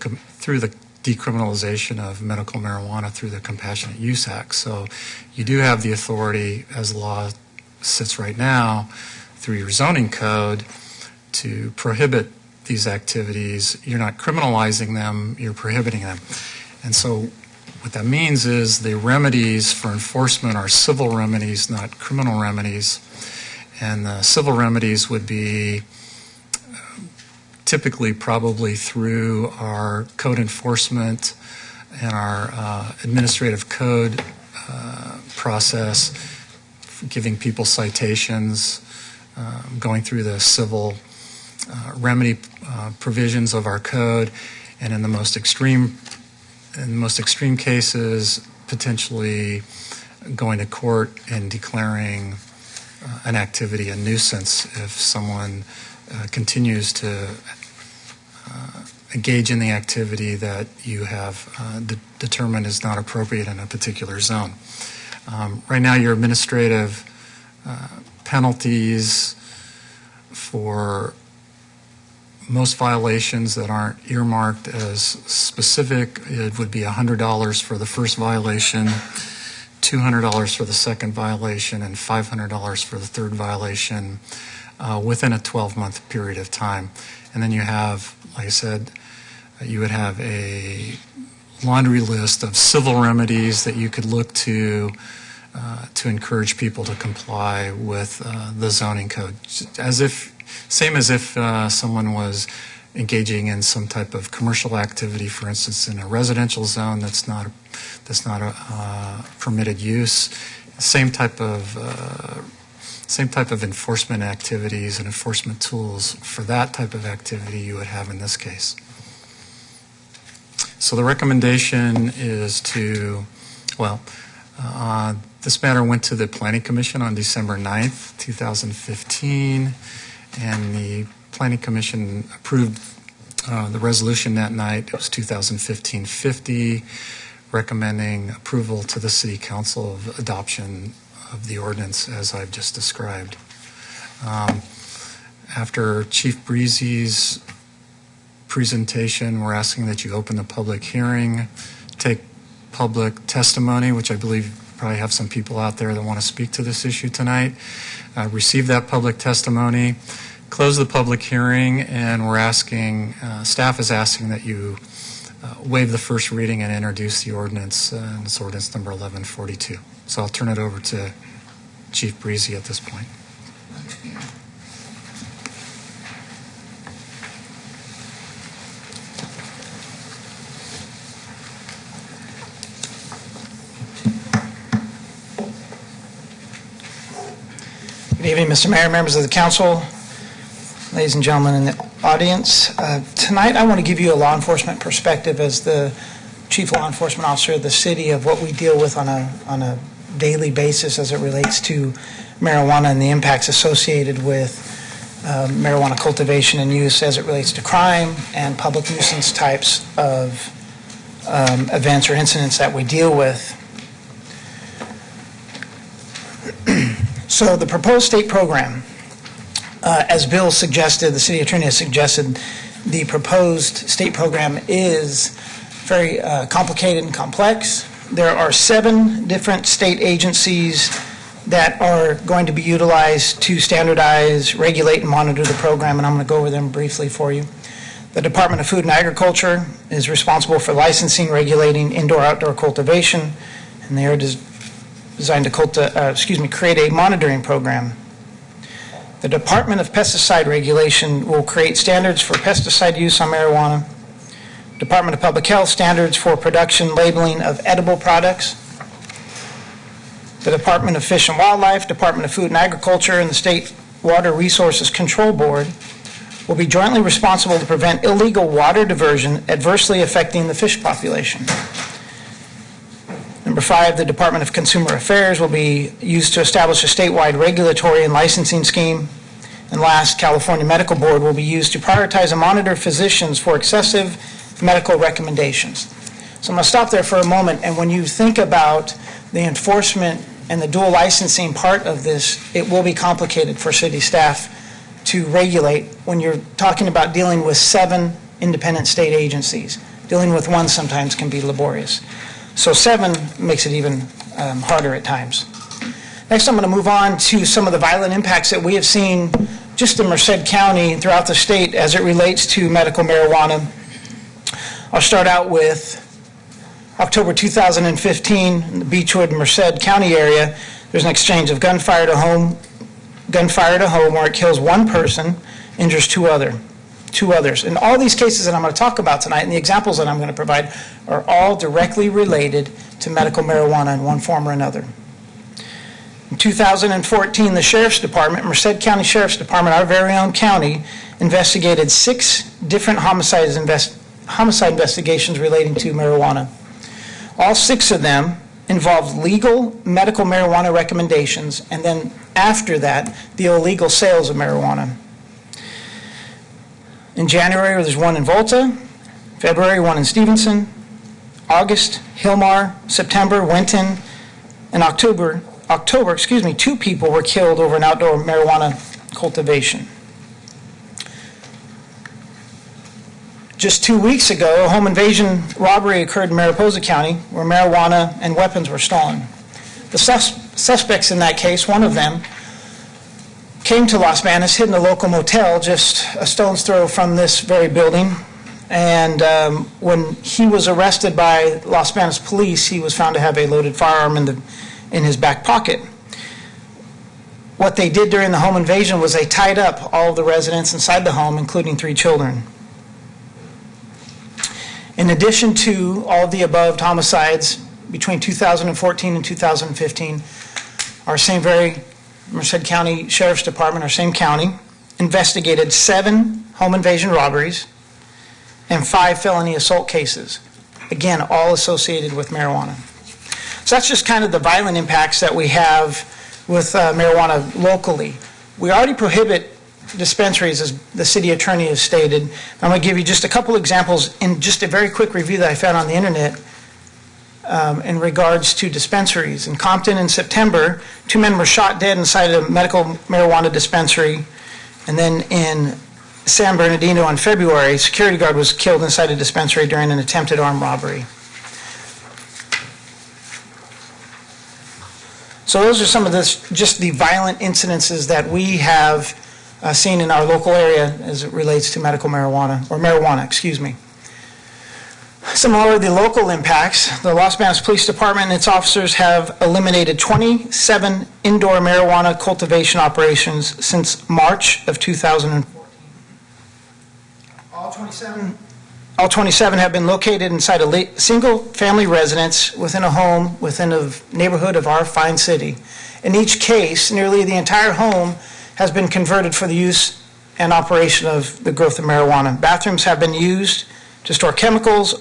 decriminalization of medical marijuana through the Compassionate Use Act. So you do have the authority, as the law sits right now, through your zoning code to prohibit these activities. You're not criminalizing them, you're prohibiting them. And so what that means is the remedies for enforcement are civil remedies, not criminal remedies. And the civil remedies would be typically probably through our code enforcement and our administrative code process, giving people citations, going through the civil remedy provisions of our code, and in the most extreme cases, potentially going to court and declaring an activity a nuisance if someone continues to engage in the activity that you have determined is not appropriate in a particular zone. Right now, your administrative penalties for most violations that aren't earmarked as specific, it would be $100 for the first violation, $200 for the second violation, and $500 for the third violation within a 12-month period of time. And then you have, like I said, you would have a laundry list of civil remedies that you could look to encourage people to comply with the zoning code. Same as if someone was engaging in some type of commercial activity, for instance, in a residential zone that's not a permitted use. Same type of same type of enforcement activities and enforcement tools for that type of activity you would have in this case. So the recommendation is to, this matter went to the Planning Commission on December 9th, 2015, and the Planning Commission approved the resolution that night. It was 2015-50, recommending approval to the City Council of adoption of the ordinance as I've just described. After Chief Breezy's presentation, we're asking that you open the public hearing, take public testimony, which I believe you probably have some people out there that want to speak to this issue tonight. Receive that public testimony, close the public hearing, and we're asking, staff is asking that you waive the first reading and introduce the ordinance, it's ordinance number 1142. So I'll turn it over to Chief Breezy at this point. Good evening, Mr. Mayor, members of the council, ladies and gentlemen in the audience. Tonight I want to give you a law enforcement perspective as the Chief Law Enforcement Officer of the city of what we deal with on a daily basis as it relates to marijuana and the impacts associated with marijuana cultivation and use as it relates to crime and public nuisance types of events or incidents that we deal with. So the proposed state program, as Bill suggested, the city attorney has suggested, the proposed state program is very complicated and complex. There are 7 different state agencies that are going to be utilized to standardize, regulate, and monitor the program, and I'm going to go over them briefly for you. The Department of Food and Agriculture is responsible for licensing, regulating indoor-outdoor cultivation, and they are designed to create a monitoring program. The Department of Pesticide Regulation will create standards for pesticide use on marijuana. Department of Public Health standards for production, labeling of edible products. The Department of Fish and Wildlife, Department of Food and Agriculture, and the State Water Resources Control Board will be jointly responsible to prevent illegal water diversion adversely affecting the fish population. Number 5, the Department of Consumer Affairs will be used to establish a statewide regulatory and licensing scheme. And last, California Medical Board will be used to prioritize and monitor physicians for excessive medical recommendations. So I'm going to stop there for a moment, and when you think about the enforcement and the dual licensing part of this, it will be complicated for city staff to regulate when you're talking about dealing with 7 independent state agencies. Dealing with one sometimes can be laborious. So 7 makes it even harder at times. Next, I'm going to move on to some of the violent impacts that we have seen just in Merced County and throughout the state as it relates to medical marijuana. I'll start out with October 2015 in the Beechwood, Merced County area. There's an exchange of gunfire at a home where it kills 1 person, injures 2 others. And all these cases that I'm going to talk about tonight and the examples that I'm going to provide are all directly related to medical marijuana in one form or another. In 2014, the Sheriff's Department, Merced County Sheriff's Department, our very own county, investigated 6 different homicide investigations relating to marijuana. All 6 of them involved legal medical marijuana recommendations, and then after that, the illegal sales of marijuana. In January, there's 1 in Volta, February, 1 in Stevenson, August, Hillmar, September, Winton, and October, 2 people were killed over an outdoor marijuana cultivation. Just 2 weeks ago, a home invasion robbery occurred in Mariposa County where marijuana and weapons were stolen. The suspects in that case, one of them, came to Las Banos, hid in a local motel just a stone's throw from this very building. And when he was arrested by Las Banos police, he was found to have a loaded firearm in his back pocket. What they did during the home invasion was they tied up all of the residents inside the home, including 3 children. In addition to all of the above homicides between 2014 and 2015, our same very Merced County Sheriff's Department, our same county, investigated 7 home invasion robberies and 5 felony assault cases. Again, all associated with marijuana. So that's just kind of the violent impacts that we have with marijuana locally. We already prohibit dispensaries, as the city attorney has stated. I'm going to give you just a couple examples in just a very quick review that I found on the internet in regards to dispensaries. In Compton in September, 2 men were shot dead inside a medical marijuana dispensary. And then in San Bernardino in February, a security guard was killed inside a dispensary during an attempted armed robbery. So those are some of just the violent incidences that we have seen in our local area as it relates to medical marijuana, or marijuana, excuse me. Some more of the local impacts. The Los Banos Police Department and its officers have eliminated 27 indoor marijuana cultivation operations since March of 2014. All 27 have been located inside a single-family residence within a home within a neighborhood of our fine city. In each case, nearly the entire home has been converted for the use and operation of the growth of marijuana. Bathrooms have been used to store chemicals.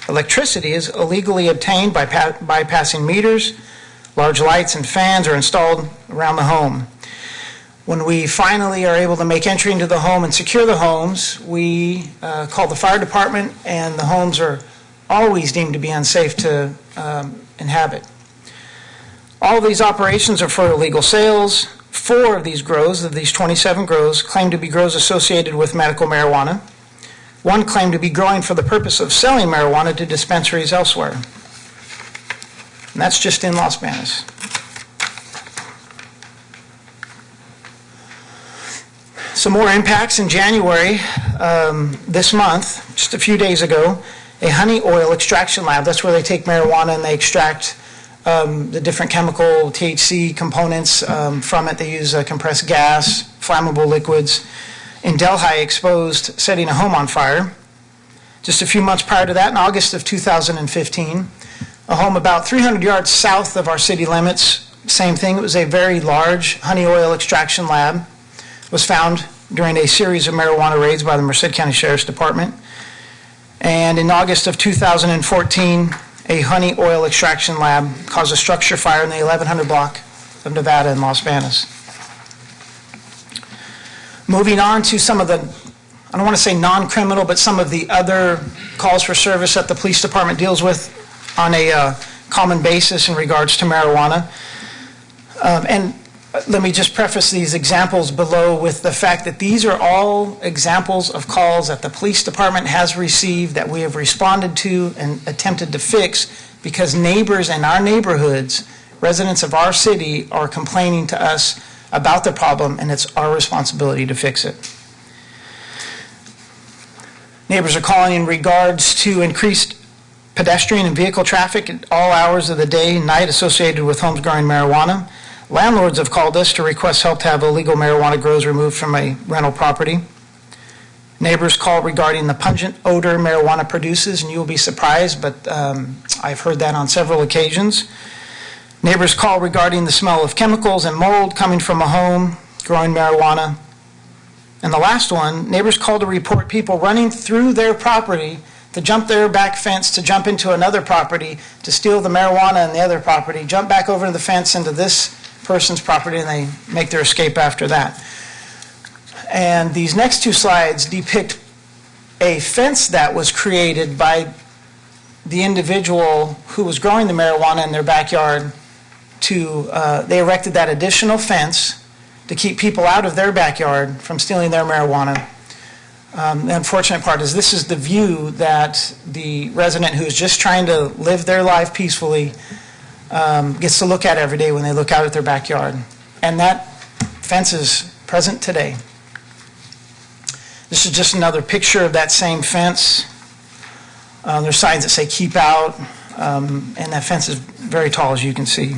Electricity is illegally obtained by bypassing meters. Large lights and fans are installed around the home. When we finally are able to make entry into the home and secure the homes, we call the fire department, and the homes are always deemed to be unsafe to inhabit. All of these operations are for illegal sales. 4 of these grows, of these 27 grows, claim to be grows associated with medical marijuana. 1 claimed to be growing for the purpose of selling marijuana to dispensaries elsewhere. And that's just in Los Banos. Some more impacts in January this month, just a few days ago, a honey oil extraction lab. That's where they take marijuana and they extract the different chemical THC components from it. They use compressed gas, flammable liquids. In Delhi exposed, setting a home on fire. Just a few months prior to that, in August of 2015, a home about 300 yards south of our city limits, same thing, it was a very large honey oil extraction lab, was found during a series of marijuana raids by the Merced County Sheriff's Department. And in August of 2014, a honey oil extraction lab caused a structure fire in the 1100 block of Nevada in Los Banos. Moving on to some of the, I don't want to say non-criminal, but some of the other calls for service that the police department deals with on a common basis in regards to marijuana. And let me just preface these examples below with the fact that these are all examples of calls that the police department has received, that we have responded to and attempted to fix, because neighbors in our neighborhoods, residents of our city, are complaining to us about the problem, and it's our responsibility to fix it. Neighbors are calling in regards to increased pedestrian and vehicle traffic at all hours of the day and night associated with homes growing marijuana. Landlords have called us to request help to have illegal marijuana grows removed from a rental property. Neighbors call regarding the pungent odor marijuana produces, and you'll be surprised, but I've heard that on several occasions. Neighbors call regarding the smell of chemicals and mold coming from a home growing marijuana. And the last one, neighbors call to report people running through their property to jump their back fence, to jump into another property, to steal the marijuana in the other property, jump back over the fence into this person's property, and they make their escape after that. And these next 2 slides depict a fence that was created by the individual who was growing the marijuana in their backyard. They erected that additional fence to keep people out of their backyard from stealing their marijuana. The unfortunate part is this is the view that the resident who is just trying to live their life peacefully gets to look at every day when they look out at their backyard. And that fence is present today. This is just another picture of that same fence. There's signs that say keep out, and that fence is very tall, as you can see.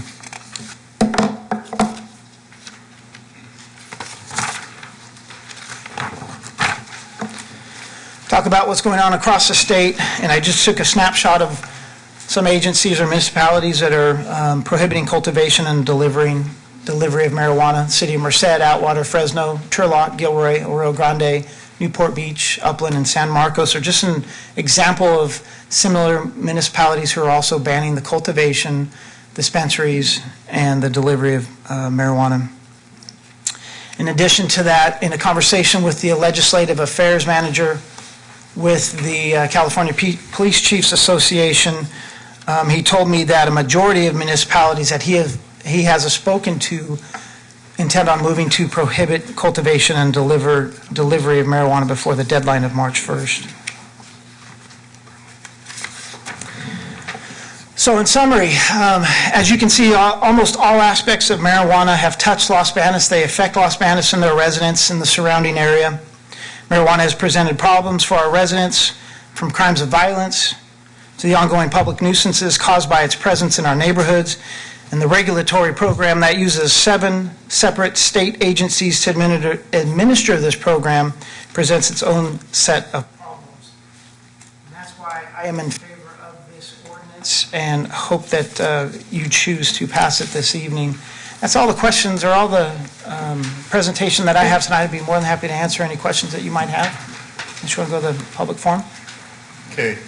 Talk about what's going on across the state, and I just took a snapshot of some agencies or municipalities that are prohibiting cultivation and delivering delivery of marijuana. City of Merced, Atwater, Fresno, Turlock, Gilroy, Oro Grande, Newport Beach, Upland, and San Marcos are just an example of similar municipalities who are also banning the cultivation, dispensaries, and the delivery of marijuana. In addition to that, in a conversation with the Legislative Affairs Manager with the California Police Chiefs Association, he told me that a majority of municipalities that he has spoken to intend on moving to prohibit cultivation and delivery of marijuana before the deadline of March 1st. So in summary, as you can see, almost all aspects of marijuana have touched Los Banos. They affect Los Banos and their residents in the surrounding area. Marijuana has presented problems for our residents, from crimes of violence to the ongoing public nuisances caused by its presence in our neighborhoods. And the regulatory program that uses 7 separate state agencies to administer this program presents its own set of problems. And that's why I am in favor of this ordinance and hope that you choose to pass it this evening. That's all the questions or all the presentation that I have tonight. I'd be more than happy to answer any questions that you might have. Just want to go to the public forum. Okay.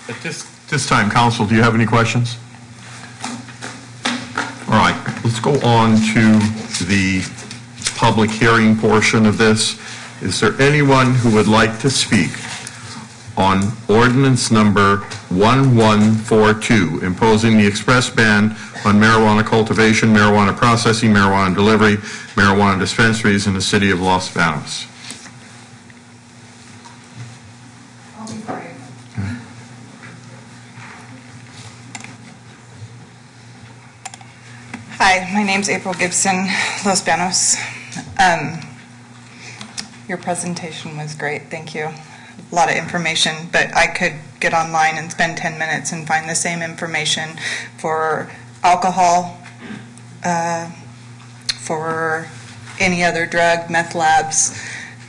At this time, Council, do you have any questions? All right, let's go on to the public hearing portion of this. Is there anyone who would like to speak on ordinance number 1142, imposing the express ban on marijuana cultivation, marijuana processing, marijuana delivery, marijuana dispensaries in the city of Los Banos? Hi, my name's April Gibson, Los Banos. Your presentation was great, thank you. A lot of information, but I could get online and spend 10 minutes and find the same information for alcohol, for any other drug, meth labs,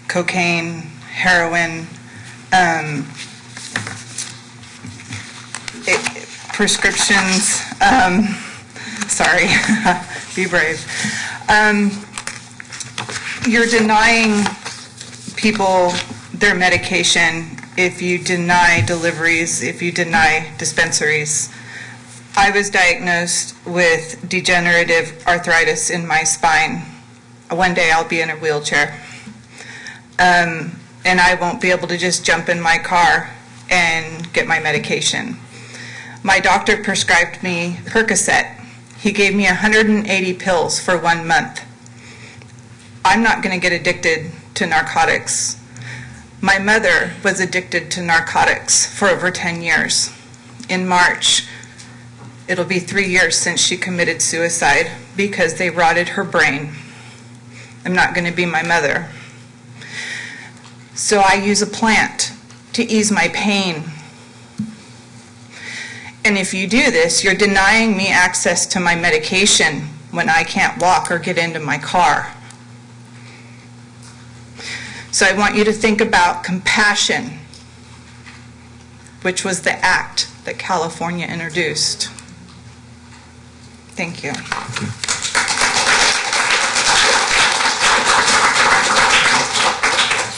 cocaine, heroin, prescriptions, sorry, be brave. You're denying people their medication if you deny deliveries, if you deny dispensaries. I was diagnosed with degenerative arthritis in my spine. One day I'll be in a wheelchair. And I won't be able to just jump in my car and get my medication. My doctor prescribed me Percocet. He gave me 180 pills for 1 month. I'm not going to get addicted to narcotics. My mother was addicted to narcotics for over 10 years. In March, it'll be 3 years since she committed suicide because they rotted her brain. I'm not going to be my mother. So I use a plant to ease my pain. And if you do this, you're denying me access to my medication when I can't walk or get into my car. So I want you to think about compassion, which was the act that California introduced. Thank you. Is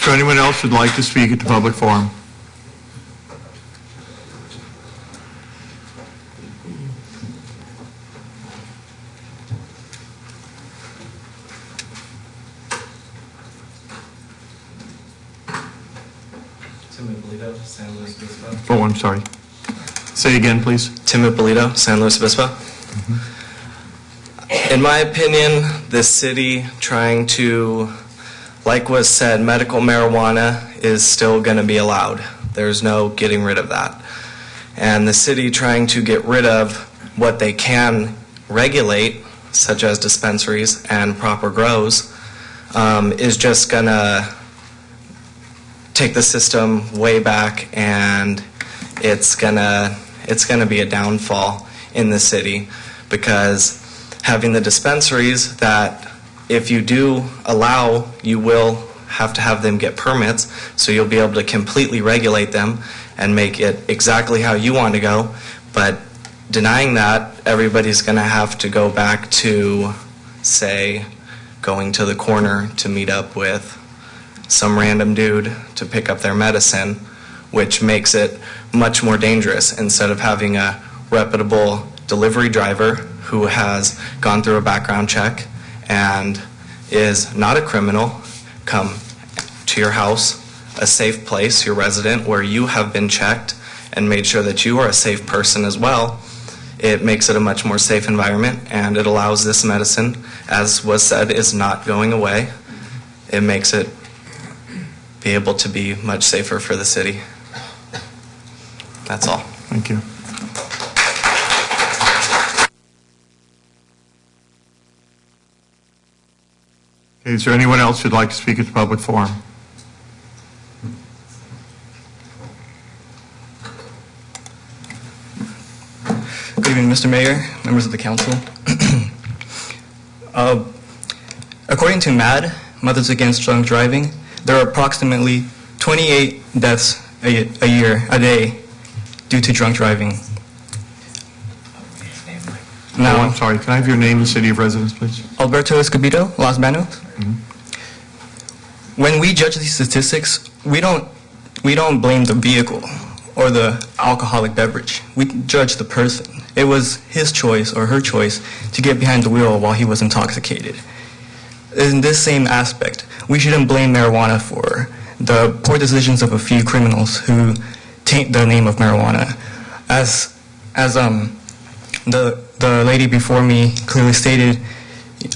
there anyone else who'd like to speak at the public forum? Oh, I'm sorry. Say again, please. Tim Ippolito, San Luis Obispo. In my opinion, the city trying to, like was said, medical marijuana is still going to be allowed. There's no getting rid of that. And the city trying to get rid of what they can regulate, such as dispensaries and proper grows, is just going to take the system way back, and it's gonna be a downfall in the city, because having the dispensaries that if you do allow, you will have to have them get permits, so you'll be able to completely regulate them and make it exactly how you want to go. But denying that, everybody's going to have to go back to, say, going to the corner to meet up with some random dude to pick up their medicine, which makes it much more dangerous. Instead of having a reputable delivery driver who has gone through a background check and is not a criminal come to your house, a safe place, your resident, where you have been checked and made sure that you are a safe person as well, it makes it a much more safe environment, and it allows this medicine, as was said, is not going away. It makes it be able to be much safer for the city. That's all. Thank you. Okay, is there anyone else who'd like to speak at the public forum? Good evening, Mr. Mayor, members of the council. According to MAD, Mothers Against Drunk Driving, there are approximately 28 deaths a day due to drunk driving. Now, I'm sorry, can I have your name and city of residence, please? Alberto Escobedo, Los Banos. When we judge these statistics, we don't blame the vehicle or the alcoholic beverage. We judge the person. It was his choice or her choice to get behind the wheel while he was intoxicated. In this same aspect, we shouldn't blame marijuana for the poor decisions of a few criminals who taint the name of marijuana. As the lady before me clearly stated,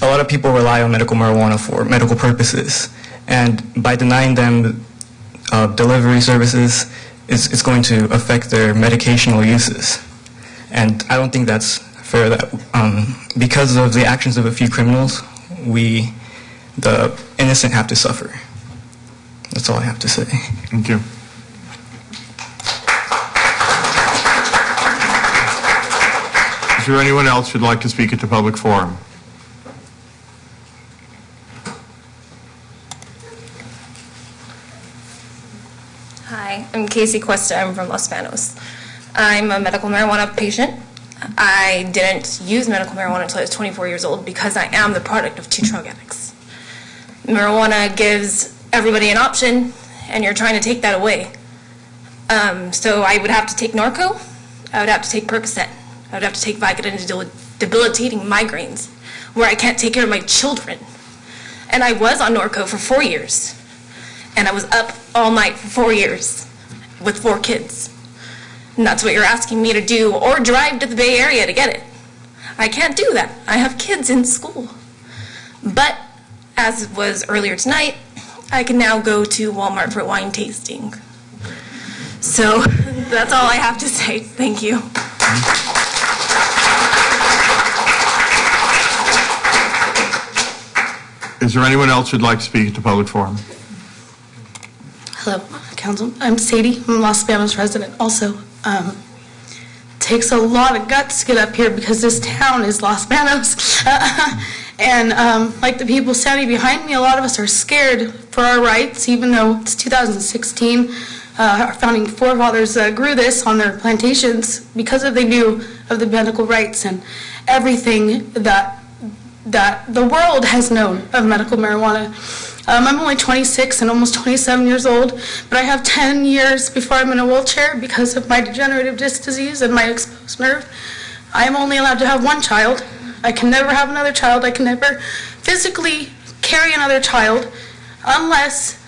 a lot of people rely on medical marijuana for medical purposes, and by denying them delivery services, it's going to affect their medicational uses. And I don't think that's fair that because of the actions of a few criminals, the innocent, have to suffer. That's all I have to say. Thank you. Is there anyone else who'd like to speak at the public forum? Hi, I'm Casey Cuesta. I'm from Los Banos. I'm a medical marijuana patient. I didn't use medical marijuana until I was 24 years old because I am the product of 2 drug addicts. Marijuana gives everybody an option, and you're trying to take that away. So I would have to take Norco, I would have to take Percocet, I would have to take Vicodin to deal with debilitating migraines, where I can't take care of my children. And I was on Norco for 4 years, and I was up all night for 4 years with 4 kids. And that's what you're asking me to do, or drive to the Bay Area to get it. I can't do that. I have kids in school. But, as was earlier tonight, I can now go to Walmart for wine tasting. So, that's all I have to say. Thank you. Is there anyone else who'd like to speak at the public forum? Hello, Council. I'm Sadie. I'm a Los Banos resident also. Takes a lot of guts to get up here because this town is Los Banos. And like the people standing behind me, a lot of us are scared for our rights, even though it's 2016. Our founding forefathers grew this on their plantations because they knew of the medical rights and everything that the world has known of medical marijuana. I'm only 26 and almost 27 years old, but I have 10 years before I'm in a wheelchair because of my degenerative disc disease and my exposed nerve. I am only allowed to have 1 child. I can never have another child. I can never physically carry another child unless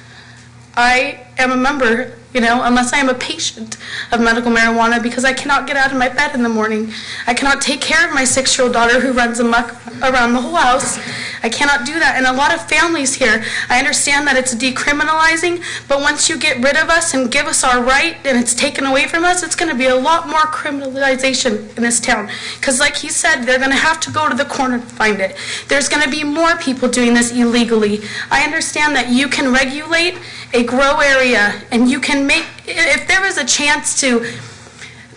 I am a member, unless I am a patient of medical marijuana, because I cannot get out of my bed in the morning. I cannot take care of my 6-year-old daughter who runs amok around the whole house. I cannot do that. And a lot of families here, I understand that it's decriminalizing, but once you get rid of us and give us our right and it's taken away from us, it's going to be a lot more criminalization in this town. Because like he said, they're going to have to go to the corner to find it. There's going to be more people doing this illegally. I understand that you can regulate a grow area and you can make, if there is a chance to,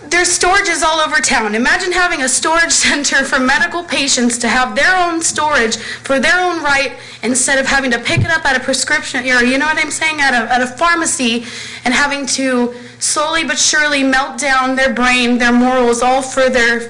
there's storages all over town. Imagine having a storage center for medical patients to have their own storage for their own right instead of having to pick it up at a prescription, or you know what I'm saying, at a pharmacy, and having to slowly but surely melt down their brain, their morals, all for their,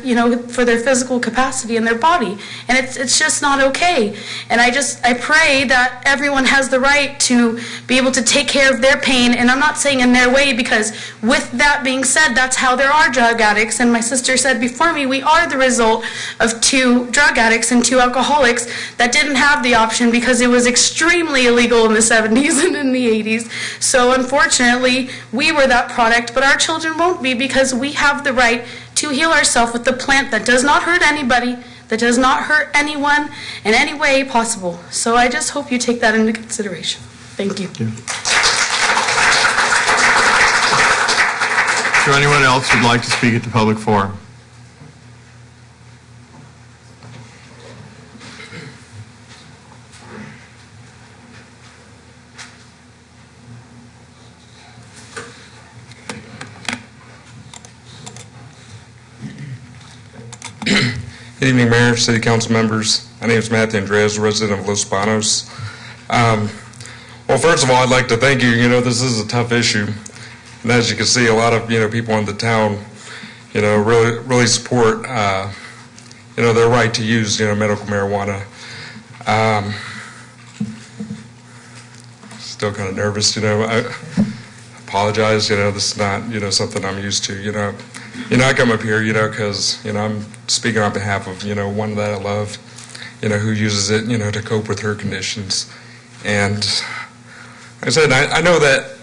for their physical capacity in their body. And it's just not okay. And I pray that everyone has the right to be able to take care of their pain, and I'm not saying in their way, because with that being said, that's how there are drug addicts. And my sister said before me, we are the result of 2 drug addicts and 2 alcoholics that didn't have the option because it was extremely illegal in the 70s and in the 80s. So unfortunately, we were that product, but our children won't be, because we have the right to heal ourselves with the plant that does not hurt anybody, that does not hurt anyone in any way possible. So I just hope you take that into consideration. Thank you. Is there anyone else who'd like to speak at the public forum? Good evening, Mayor, City Council members. My name is Matthew Andreas, resident of Los Banos. Well, first of all, I'd like to thank you. This is a tough issue. And as you can see, a lot of, people in the town, really support, their right to use, medical marijuana. Still kind of nervous, I apologize, this is not, something I'm used to, I come up here, because, I'm speaking on behalf of, one that I love, who uses it, to cope with her conditions. And like I said, I know that,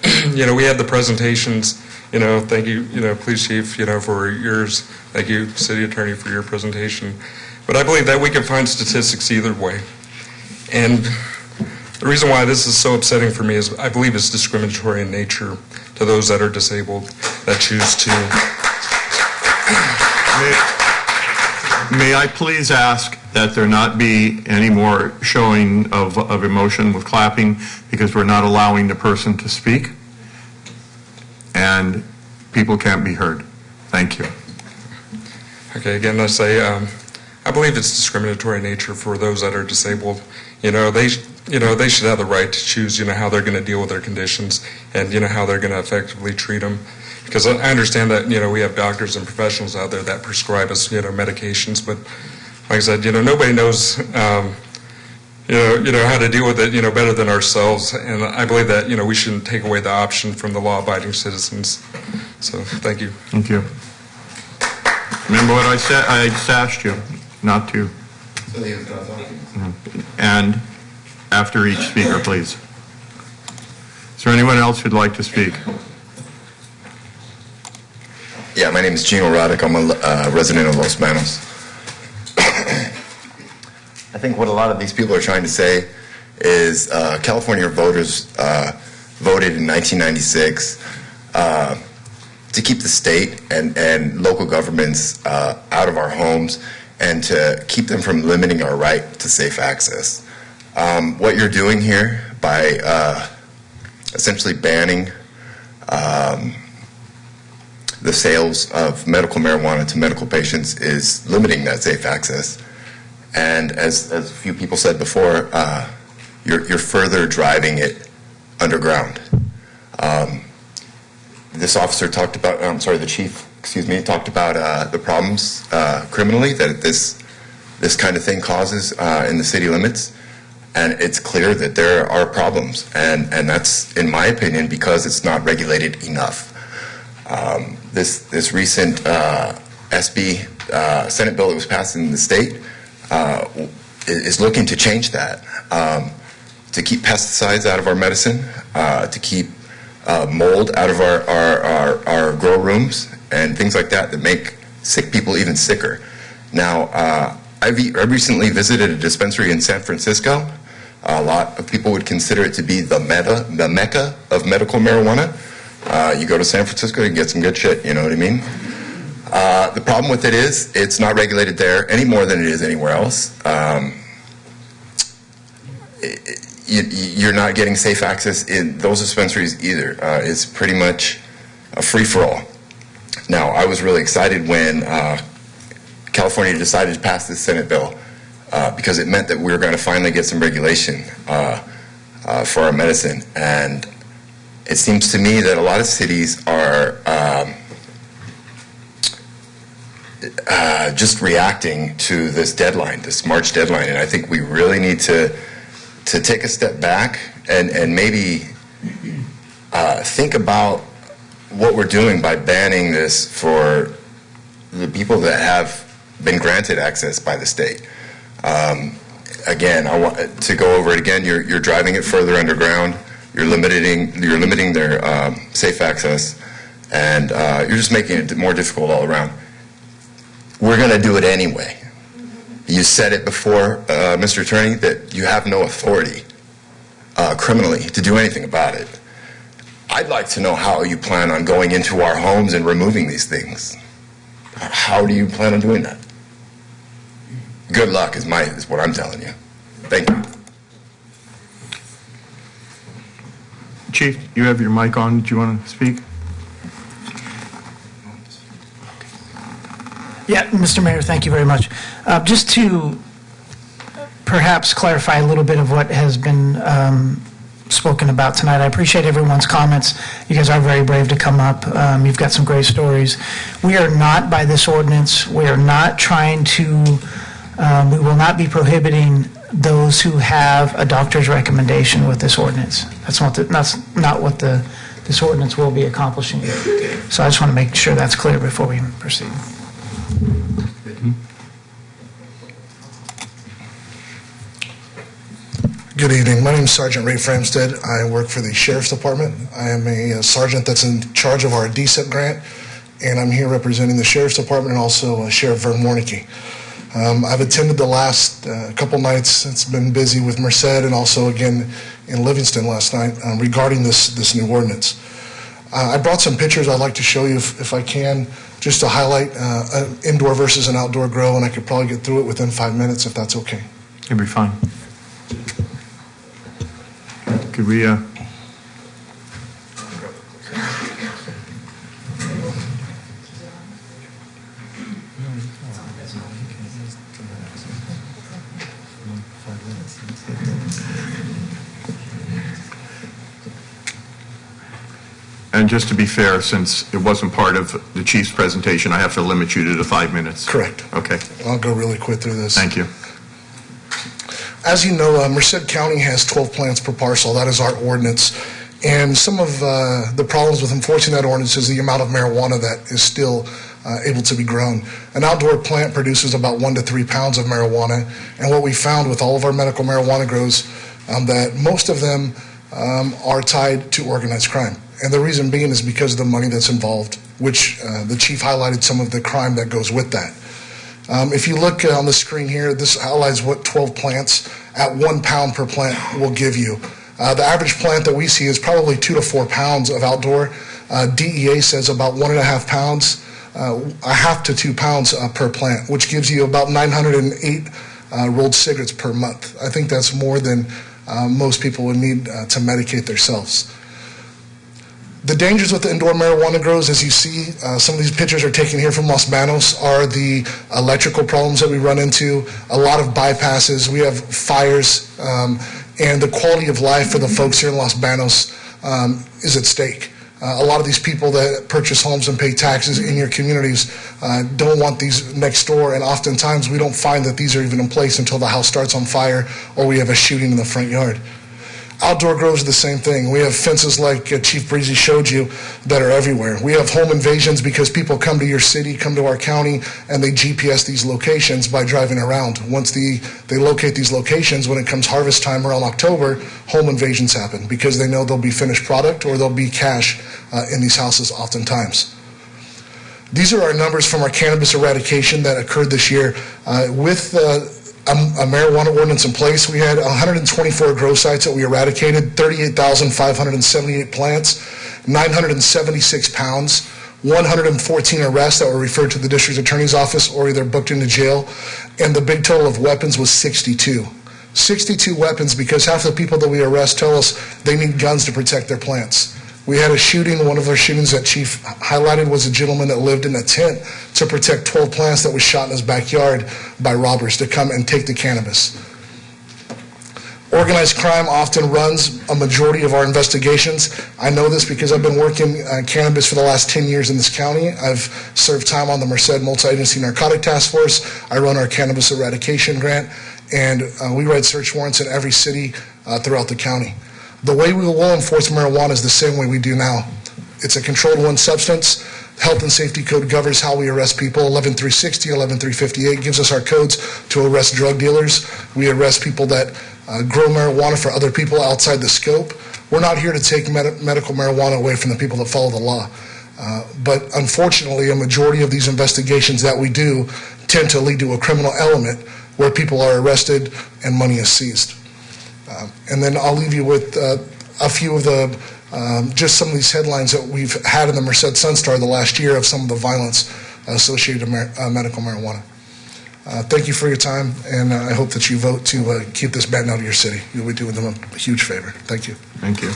we had the presentations, thank you, Police Chief, for yours. Thank you, City Attorney, for your presentation. But I believe that we can find statistics either way. And the reason why this is so upsetting for me is I believe it's discriminatory in nature to those that are disabled that choose to. May I please ask that there not be any more showing of emotion with clapping, because we're not allowing the person to speak and people can't be heard. Thank you. Okay, again, I say I believe it's discriminatory in nature for those that are disabled. They should have the right to choose, how they're going to deal with their conditions and, how they're going to effectively treat them. Because I understand that, we have doctors and professionals out there that prescribe us, medications, but like I said, nobody knows, how to deal with it, better than ourselves. And I believe that, we shouldn't take away the option from the law-abiding citizens. So, thank you. Thank you. Remember what I said? I just asked you not to. And after each speaker, please. Is there anyone else who'd like to speak? Yeah, my name is Gino Roddick. I'm a resident of Los Banos. I think what a lot of these people are trying to say is California voters voted in 1996 to keep the state and local governments out of our homes and to keep them from limiting our right to safe access. What you're doing here by essentially banning the sales of medical marijuana to medical patients is limiting that safe access. And as a few people said before, you're further driving it underground. This officer talked about, the chief, talked about the problems criminally that this kind of thing causes in the city limits. And it's clear that there are problems. And that's, in my opinion, because it's not regulated enough. This recent SB Senate bill that was passed in the state is looking to change that, to keep pesticides out of our medicine, to keep mold out of our grow rooms and things like that make sick people even sicker. Now, I recently visited a dispensary in San Francisco. A lot of people would consider it to be the mecca of medical marijuana. You go to San Francisco, you can get some good shit, you know what I mean? The problem with it is it's not regulated there any more than it is anywhere else. You're not getting safe access in those dispensaries either. It's pretty much a free-for-all. Now, I was really excited when California decided to pass this Senate bill because it meant that we were going to finally get some regulation for our medicine. And it seems to me that a lot of cities are just reacting to this deadline, this March deadline. And I think we really need to take a step back and maybe think about what we're doing by banning this for the people that have been granted access by the state. Again, I want to go over it again. You're driving it further underground. You're limiting their safe access, and you're just making it more difficult all around. We're going to do it anyway. You said it before, Mr. Attorney, that you have no authority criminally to do anything about it. I'd like to know how you plan on going into our homes and removing these things. How do you plan on doing that? Good luck is what I'm telling you. Thank you. Chief, you have your mic on. Do you want to speak? Yeah, Mr. Mayor, thank you very much. Just to perhaps clarify a little bit of what has been spoken about tonight, I appreciate everyone's comments. You guys are very brave to come up. You've got some great stories. We are not, by this ordinance, we are not trying to, we will not be prohibiting those who have a doctor's recommendation with this ordinance. That's not what this ordinance will be accomplishing. So I just want to make sure that's clear before we proceed. Good evening. My name is Sergeant Ray Framstead. I work for the Sheriff's Department. I am a sergeant that's in charge of our DSEP grant, and I'm here representing the Sheriff's Department and also Sheriff Vern Warnicke. I've attended the last couple nights. It's been busy with Merced and also again in Livingston last night regarding this new ordinance. I brought some pictures I'd like to show you if I can, just to highlight an indoor versus an outdoor grow, and I could probably get through it within 5 minutes if that's okay. It'll be fine. Could we, And just to be fair, since it wasn't part of the chief's presentation, I have to limit you to the 5 minutes. Correct. Okay. I'll go really quick through this. Thank you. As you know, Merced County has 12 plants per parcel. That is our ordinance. And some of the problems with enforcing that ordinance is the amount of marijuana that is still able to be grown. An outdoor plant produces about 1 to 3 pounds of marijuana. And what we found with all of our medical marijuana grows, that most of them are tied to organized crime. And the reason being is because of the money that's involved, which the chief highlighted some of the crime that goes with that. If you look on the screen here, this highlights what 12 plants at 1 pound per plant will give you. The average plant that we see is probably 2 to 4 pounds of outdoor. DEA says about 1.5 pounds, 1/2 to 2 pounds per plant, which gives you about 908 rolled cigarettes per month. I think that's more than most people would need to medicate themselves. The dangers with the indoor marijuana grows, as you see, some of these pictures are taken here from Los Banos, are the electrical problems that we run into, a lot of bypasses, we have fires, and the quality of life for the folks here in Los Banos is at stake. A lot of these people that purchase homes and pay taxes in your communities don't want these next door, and oftentimes we don't find that these are even in place until the house starts on fire or we have a shooting in the front yard. Outdoor grows are the same thing. We have fences like Chief Breezy showed you that are everywhere. We have home invasions because people come to your city, come to our county, and they GPS these locations by driving around. Once they locate these locations, when it comes harvest time around October, home invasions happen because they know there'll be finished product or there'll be cash in these houses oftentimes. These are our numbers from our cannabis eradication that occurred this year. With a marijuana ordinance in place, we had 124 grow sites that we eradicated, 38,578 plants, 976 pounds, 114 arrests that were referred to the district attorney's office or either booked into jail, and the big total of weapons was 62. 62 weapons because half the people that we arrest tell us they need guns to protect their plants. We had a shooting. One of our shootings that Chief highlighted was a gentleman that lived in a tent to protect 12 plants that was shot in his backyard by robbers to come and take the cannabis. Organized crime often runs a majority of our investigations. I know this because I've been working cannabis for the last 10 years in this county. I've served time on the Merced Multi-Agency Narcotic Task Force. I run our Cannabis Eradication Grant, and we write search warrants in every city throughout the county. The way we will enforce marijuana is the same way we do now. It's a controlled one substance. Health and Safety Code governs how we arrest people. 11360, 11358 gives us our codes to arrest drug dealers. We arrest people that grow marijuana for other people outside the scope. We're not here to take medical marijuana away from the people that follow the law. But unfortunately, a majority of these investigations that we do tend to lead to a criminal element where people are arrested and money is seized. And then I'll leave you with a few of the, just some of these headlines that we've had in the Merced Sun-Star the last year of some of the violence associated with medical marijuana. Thank you for your time, and I hope that you vote to keep this ban out of your city. You'll be doing them a huge favor. Thank you. Thank you.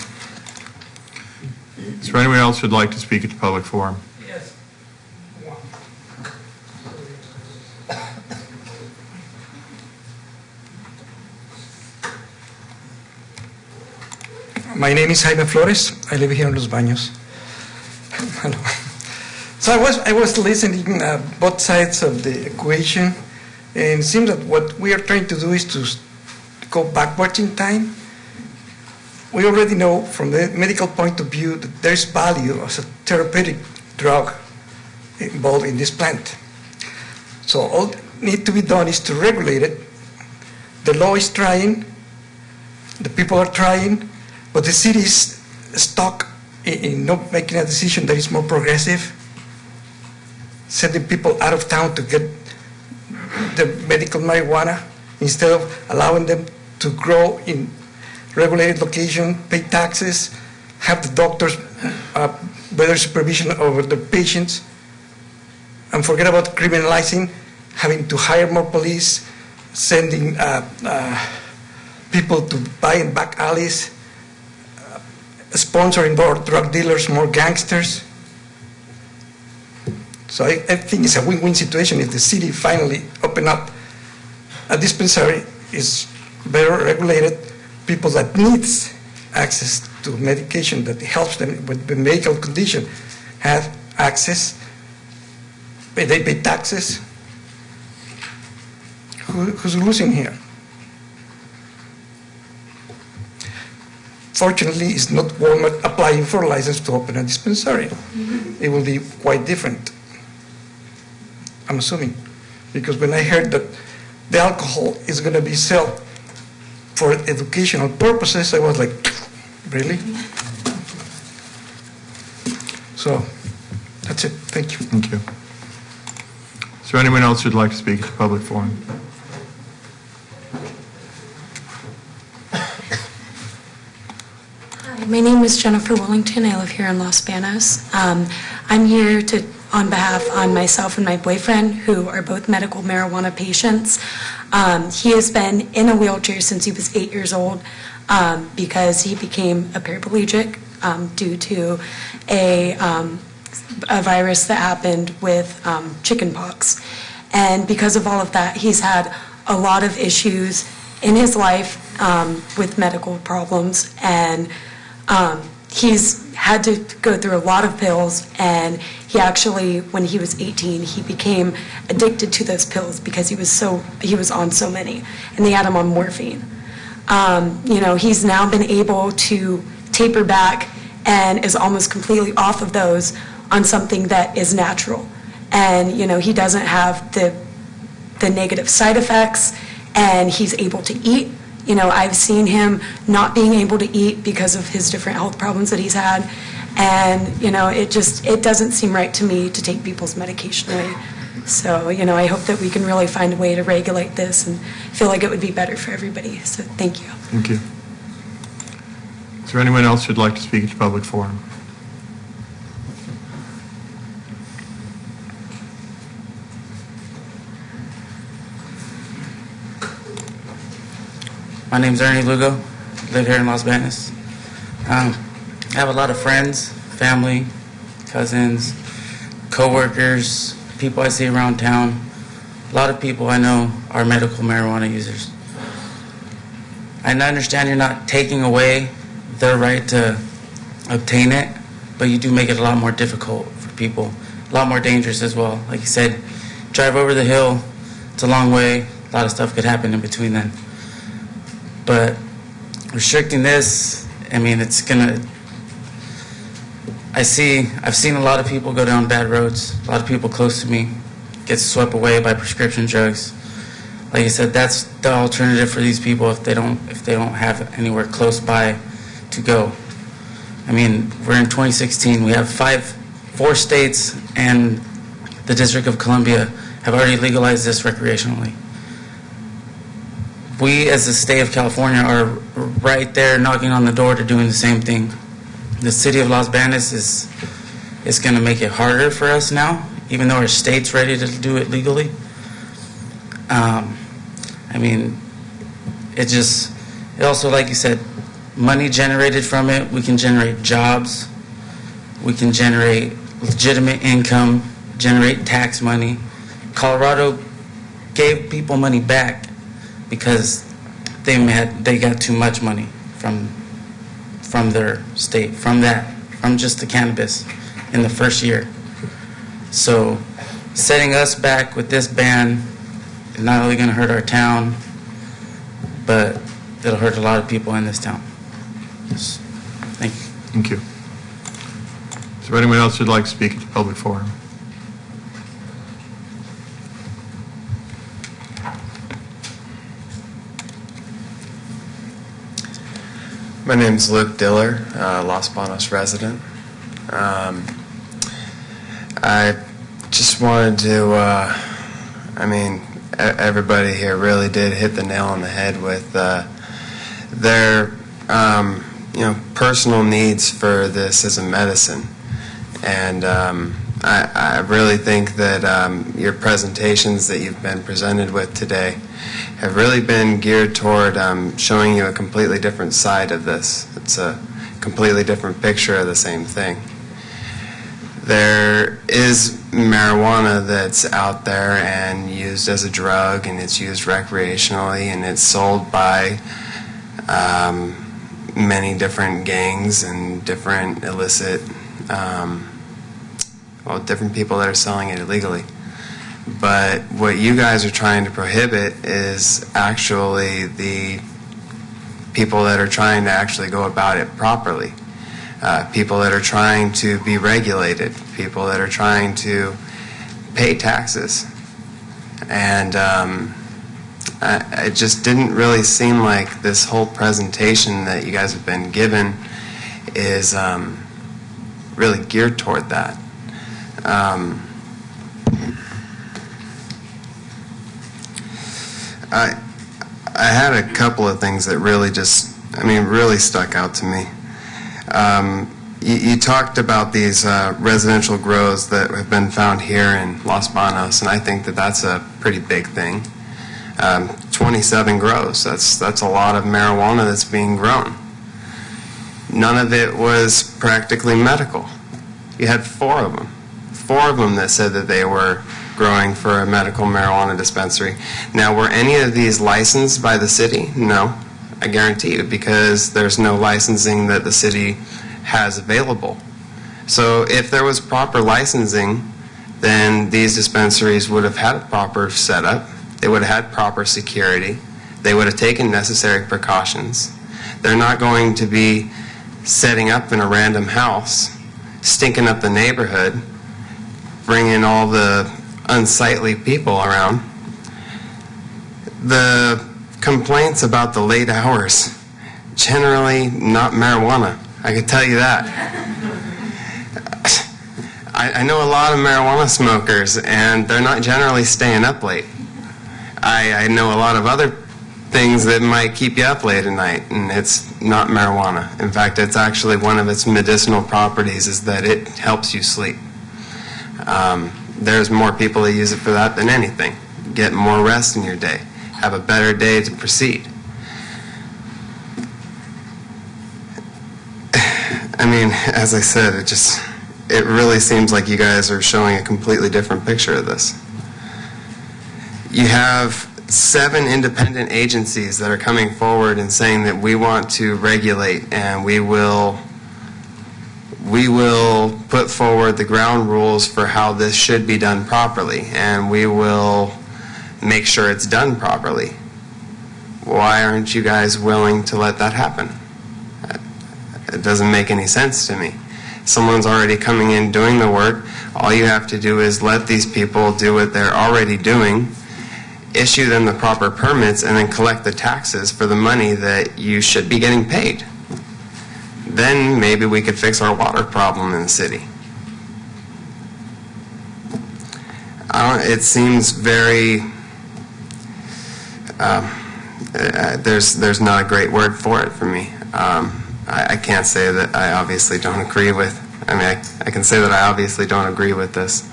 Is there anyone else who'd like to speak at the public forum? Yes. My name is Jaime Flores. I live here in Los Banos. So I was listening both sides of the equation, and it seems that what we are trying to do is to go backwards in time. We already know from the medical point of view that there is value as a therapeutic drug involved in this plant. So all that needs to be done is to regulate it. The law is trying, the people are trying, but the city is stuck in not making a decision that is more progressive, sending people out of town to get the medical marijuana instead of allowing them to grow in regulated location, pay taxes, have the doctors better supervision over the patients, and forget about criminalizing, having to hire more police, sending people to buy in back alleys, sponsoring more drug dealers, more gangsters. So I think it's a win-win situation if the city finally open up a dispensary, is better regulated, people that needs access to medication that helps them with the medical condition have access, they pay taxes. Who's losing here? Fortunately, it's not Walmart applying for a license to open a dispensary. Mm-hmm. It will be quite different, I'm assuming, because when I heard that the alcohol is going to be sold for educational purposes, I was like, really? So that's it. Thank you. Thank you. Is there anyone else who'd like to speak at the public forum? My name is Jennifer Wellington. I live here in Los Banos. I'm here on behalf of myself and my boyfriend, who are both medical marijuana patients. He has been in a wheelchair since he was 8 years old because he became a paraplegic due to a virus that happened with chickenpox. And because of all of that, he's had a lot of issues in his life with medical problems, and he's had to go through a lot of pills, and he actually, when he was 18, he became addicted to those pills because he was on so many, and they had him on morphine. He's now been able to taper back and is almost completely off of those on something that is natural. And, he doesn't have the negative side effects, and he's able to eat. I've seen him not being able to eat because of his different health problems that he's had. And, it doesn't seem right to me to take people's medication away. So, I hope that we can really find a way to regulate this and feel like it would be better for everybody. So, thank you. Thank you. Is there anyone else who'd like to speak at the public forum? My name's Ernie Lugo, live here in Los Banos. I have a lot of friends, family, cousins, co-workers, people I see around town. A lot of people I know are medical marijuana users. I understand you're not taking away their right to obtain it, but you do make it a lot more difficult for people, a lot more dangerous as well. Like you said, drive over the hill, it's a long way, a lot of stuff could happen in between then. But restricting this, I mean, it's gonna, I've seen a lot of people go down bad roads, a lot of people close to me get swept away by prescription drugs. Like you said, that's the alternative for these people if they don't have anywhere close by to go. I mean, we're in 2016. We have four states and the District of Columbia have already legalized this recreationally. We, as the state of California, are right there knocking on the door to doing the same thing. The city of Los Banos is going to make it harder for us now, even though our state's ready to do it legally. I mean, it also, like you said, money generated from it, we can generate jobs, we can generate legitimate income, generate tax money. Colorado gave people money back because they got too much money from their state, from just the cannabis in the first year. So setting us back with this ban is not only going to hurt our town, but it'll hurt a lot of people in this town. Yes. Thank you. Thank you. Is there anyone else who'd like to speak at the public forum? My name is Luke Diller, Los Banos resident. I just wanted to, everybody here really did hit the nail on the head with their, personal needs for this as a medicine. And I really think that your presentations that you've been presented with today have really been geared toward showing you a completely different side of this. It's a completely different picture of the same thing. There is marijuana that's out there and used as a drug, and it's used recreationally, and it's sold by many different gangs and different illicit, different people that are selling it illegally. But what you guys are trying to prohibit is actually the people that are trying to actually go about it properly. People that are trying to be regulated, people that are trying to pay taxes. And it just didn't really seem like this whole presentation that you guys have been given is really geared toward that. I had a couple of things that really really stuck out to me. You talked about these residential grows that have been found here in Los Banos, and I think that that's a pretty big thing. 27 grows, that's a lot of marijuana that's being grown. None of it was practically medical. You had four of them that said that they were growing for a medical marijuana dispensary. Now, were any of these licensed by the city? No, I guarantee you, because there's no licensing that the city has available. So if there was proper licensing, then these dispensaries would have had a proper setup, they would have had proper security, they would have taken necessary precautions. They're not going to be setting up in a random house, stinking up the neighborhood, bringing all the unsightly people around. The complaints about the late hours, generally not marijuana, I can tell you that. I know a lot of marijuana smokers, and they're not generally staying up late. I know a lot of other things that might keep you up late at night, and it's not marijuana. In fact, it's actually one of its medicinal properties is that it helps you sleep. There's more people that use it for that than anything. Get more rest in your day. Have a better day to proceed. mean, as I said, it really seems like you guys are showing a completely different picture of this. You have 7 independent agencies that are coming forward and saying that we want to regulate and we will put forward the ground rules for how this should be done properly, and we will make sure it's done properly. Why aren't you guys willing to let that happen? It doesn't make any sense to me. Someone's already coming in doing the work. All you have to do is let these people do what they're already doing, issue them the proper permits, and then collect the taxes for the money that you should be getting paid. Then maybe we could fix our water problem in the city. It seems very... there's not a great word for it for me. I can't say that I obviously don't agree with... I mean, I can say that I obviously don't agree with this.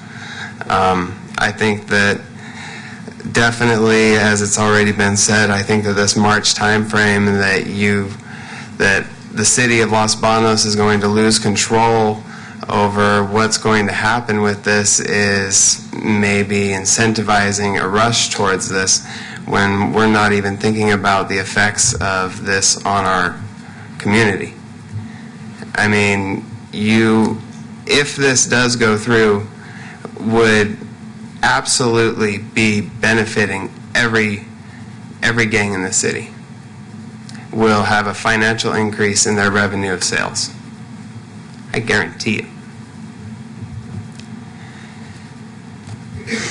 I think that definitely, as it's already been said, I think that this March time frame that the city of Los Banos is going to lose control over what's going to happen with this is maybe incentivizing a rush towards this when we're not even thinking about the effects of this on our community. I mean, if this does go through, would absolutely be benefiting every gang in the city. Will have a financial increase in their revenue of sales. I guarantee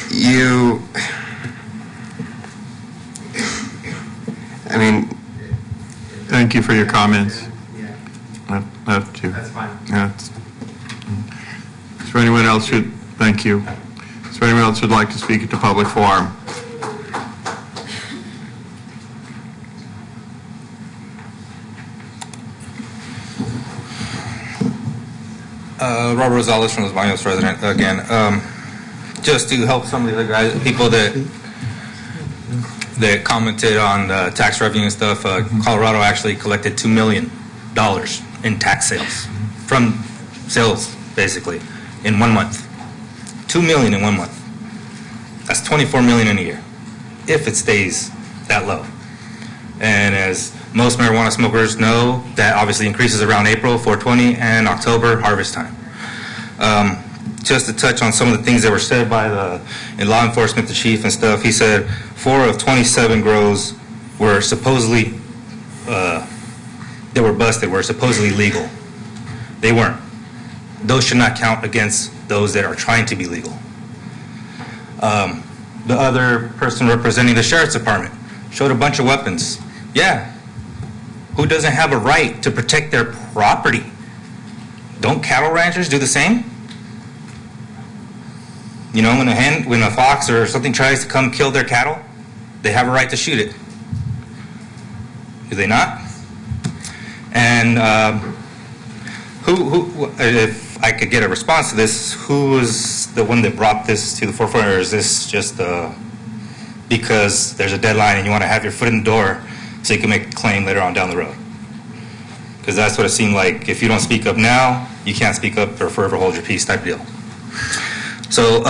you. I mean... Thank you for your comments. That's fine. Is there anyone else who... Thank you. Is there anyone else who'd like to speak at the public forum? Robert Rosales from Los Banos resident again. Just to help some of the other people that commented on the tax revenue and stuff, Colorado actually collected $2 million in tax sales from sales, basically, in 1 month. $2 million in 1 month. That's $24 million in a year, if it stays that low. And as most marijuana smokers know, that obviously increases around April, 4/20, and October, harvest time. Just to touch on some of the things that were said by in law enforcement, the chief and stuff, he said 4 of 27 grows were supposedly, they were busted, were supposedly legal. They weren't. Those should not count against those that are trying to be legal. The other person representing the sheriff's department showed a bunch of weapons. Yeah. Who doesn't have a right to protect their property? Don't cattle ranchers do the same? You know, when a fox or something tries to come kill their cattle, they have a right to shoot it. Do they not? And who, if I could get a response to this, who was the one that brought this to the forefront, or is this just because there's a deadline and you want to have your foot in the door so you can make a claim later on down the road? Because that's what it seemed like. If you don't speak up now, you can't speak up or forever hold your peace type deal. So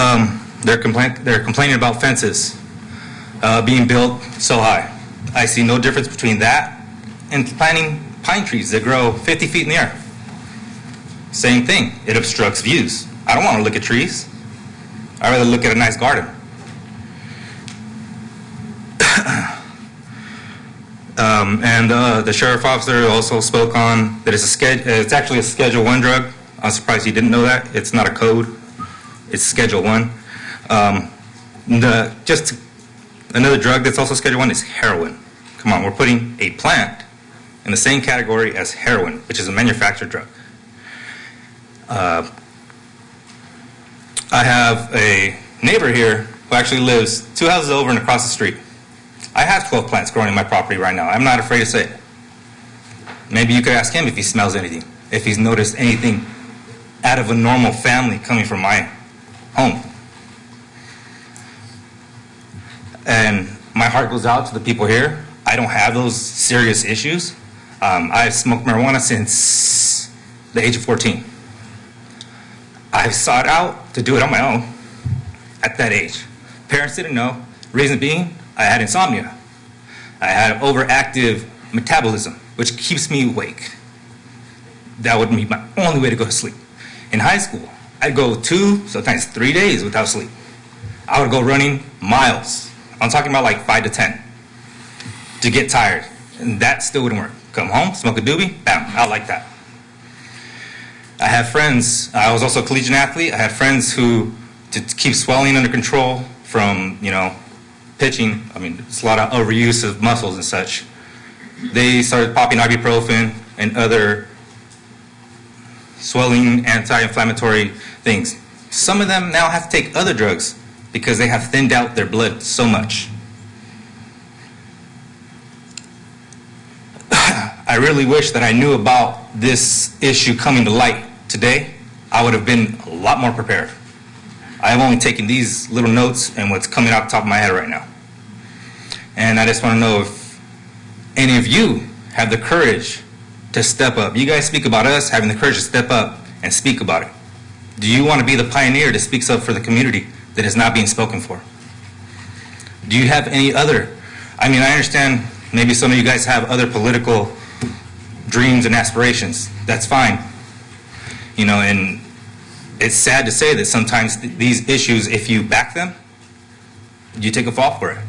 they're complaining about fences being built so high. I see no difference between that and planting pine trees that grow 50 feet in the air. Same thing. It obstructs views. I don't want to look at trees. I'd rather look at a nice garden. And the sheriff officer also spoke on that it's actually a Schedule I drug. I'm surprised he didn't know that. It's not a code. It's Schedule I. Just another drug that's also Schedule I is heroin. Come on, we're putting a plant in the same category as heroin, which is a manufactured drug. I have a neighbor here who actually lives 2 houses over and across the street. I have 12 plants growing in my property right now. I'm not afraid to say it. Maybe you could ask him if he smells anything, if he's noticed anything out of a normal family coming from my home. And my heart goes out to the people here. I don't have those serious issues. I've smoked marijuana since the age of 14. I sought out to do it on my own at that age. Parents didn't know. Reason being, I had insomnia. I had overactive metabolism, which keeps me awake. That would be my only way to go to sleep. In high school, I'd go 2, sometimes 3 days without sleep. I would go running miles. I'm talking about like 5 to 10 to get tired. And that still wouldn't work. Come home, smoke a doobie, bam, out like that. I have friends, I was also a collegiate athlete. I had friends who, to keep swelling under control from, pitching, it's a lot of overuse of muscles and such. They started popping ibuprofen and other swelling, anti-inflammatory things. Some of them now have to take other drugs because they have thinned out their blood so much. I really wish that I knew about this issue coming to light today. I would have been a lot more prepared. I have only taken these little notes and what's coming out the top of my head right now. And I just want to know if any of you have the courage to step up. You guys speak about us having the courage to step up and speak about it. Do you want to be the pioneer that speaks up for the community that is not being spoken for? Do you have any other, I understand maybe some of you guys have other political dreams and aspirations. That's fine. And it's sad to say that sometimes these issues, if you back them, you take a fall for it.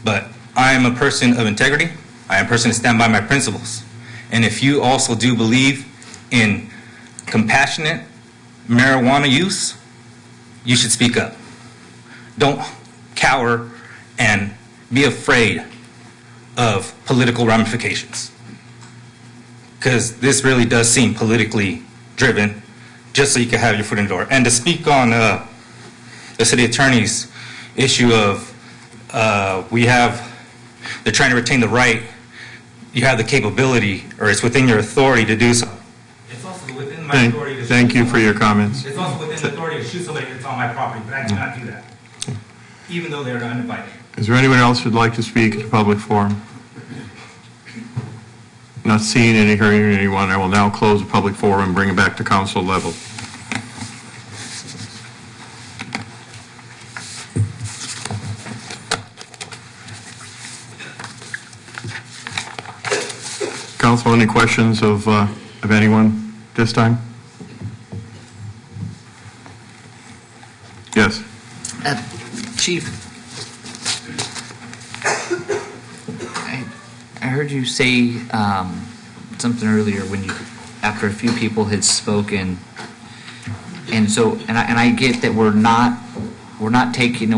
But I am a person of integrity. I am a person to stand by my principles. And if you also do believe in compassionate marijuana use, you should speak up. Don't cower and be afraid of political ramifications. Because this really does seem politically driven, just so you can have your foot in the door. And to speak on the city attorney's issue of they're trying to retain the right, you have the capability, or it's within your authority to do so. It's also within my authority to Thank you for your comments. It's also within the authority to shoot somebody that's on my property, but I cannot do that, even though they're uninvited. Is there anyone else who'd like to speak at the public forum? Not seeing any, hearing anyone, I will now close the public forum and bring it back to council level. Council, any questions of anyone this time? Yes. Chief, I heard you say something earlier when after a few people had spoken, and I get that we're not taking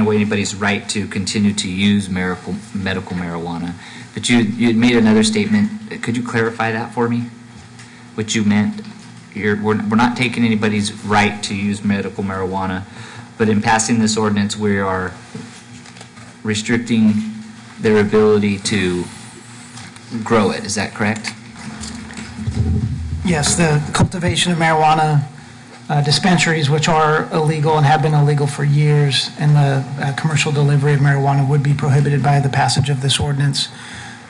away anybody's right to continue to use medical marijuana, but you had made another statement. Could you clarify that for me? What you meant? We're not taking anybody's right to use medical marijuana, but in passing this ordinance, we are restricting their ability to grow it. Is that correct? Yes, the cultivation of marijuana dispensaries, which are illegal and have been illegal for years, and the commercial delivery of marijuana would be prohibited by the passage of this ordinance.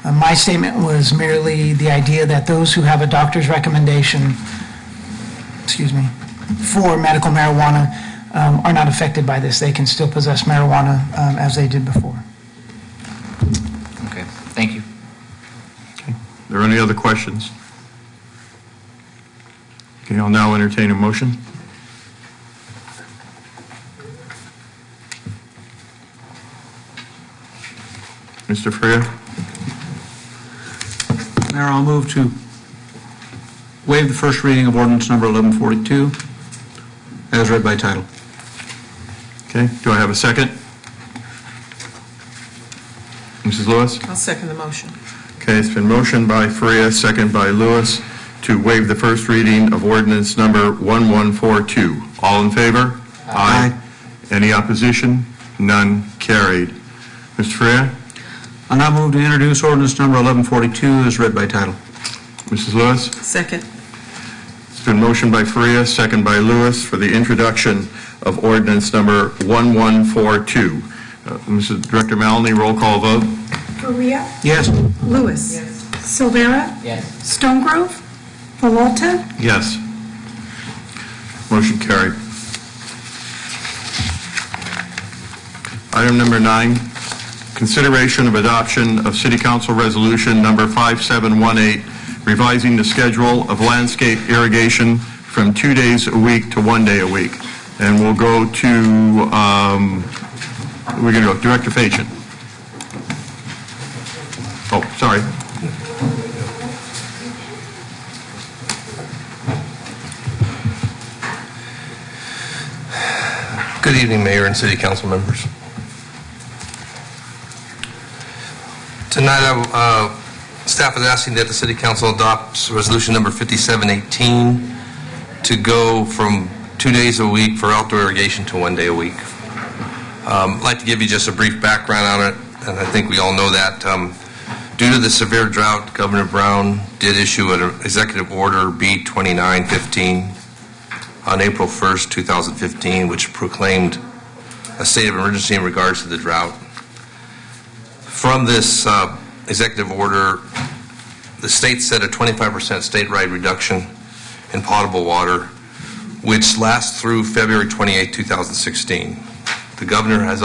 My statement was merely the idea that those who have a doctor's recommendation, for medical marijuana are not affected by this. They can still possess marijuana as they did before. Okay, thank you. Okay. Are there any other questions? Okay, I'll now entertain a motion. Mr. Freya? Mayor, I'll move to waive the first reading of ordinance number 1142 as read by title. Okay, do I have a second? Mrs. Lewis? I'll second the motion. Okay, it's been motioned by Freya, second by Lewis, to waive the first reading of ordinance number 1142. All in favor? Aye. Any opposition? None. Carried. Mr. Freya? I now move to introduce ordinance number 1142 as read by title. Mrs. Lewis? Second. It's been motioned by Freya, second by Lewis, for the introduction of ordinance number 1142. Mrs. Director Maloney, roll call vote. Korea? Yes. Lewis? Yes. Silvera? Yes. Stonogrove? Peralta, Yes. Motion carried. Item number 9, consideration of adoption of City Council Resolution number 5718, revising the schedule of landscape irrigation from 2 days a week to 1 day a week. And we'll go to, we're going to go Director Fachin. Oh, sorry. Good evening, Mayor and City Council members. Tonight, staff is asking that the City Council adopts Resolution number 5718 to go from 2 days a week for outdoor irrigation to 1 day a week. I'd like to give you just a brief background on it, and I think we all know that. Due to the severe drought, Governor Brown did issue an executive order B-2915 on April 1st, 2015, which proclaimed a state of emergency in regards to the drought. From this executive order, the state set a 25% statewide reduction in potable water, which lasts through February 28, 2016. The governor has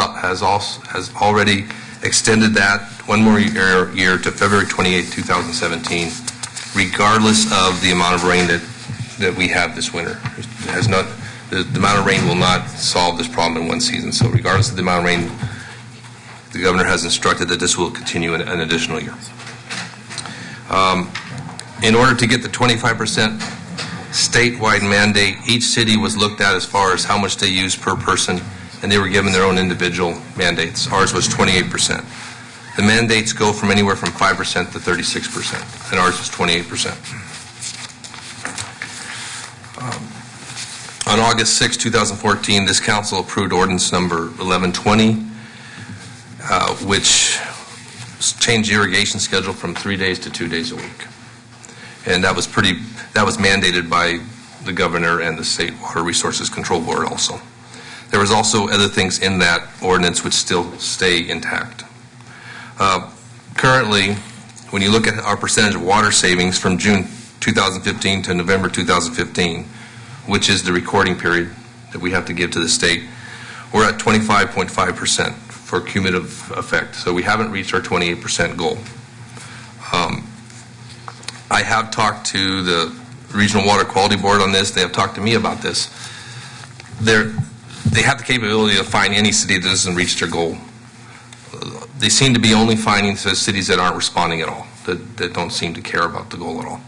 already extended that one more year to February 28, 2017, regardless of the amount of rain that we have this winter. The amount of rain will not solve this problem in one season. So regardless of the amount of rain, the governor has instructed that this will continue an additional year. In order to get the 25% statewide mandate, each city was looked at as far as how much they use per person, and they were given their own individual mandates. Ours was 28%. The mandates go from anywhere from 5% to 36%, and ours was 28%. On August 6, 2014, this council approved ordinance number 1120, which changed the irrigation schedule from 3 days to 2 days a week. And that was mandated by the governor and the State Water Resources Control Board also. There was also other things in that ordinance which still stay intact. Currently, when you look at our percentage of water savings from June 2015 to November 2015, which is the recording period that we have to give to the state, we're at 25.5% for cumulative effect. So we haven't reached our 28% goal. I have talked to the Regional Water Quality Board on this. They have talked to me about this. They have the capability to fine any city that doesn't reach their goal. They seem to be only fining those cities that aren't responding at all, that don't seem to care about the goal at all.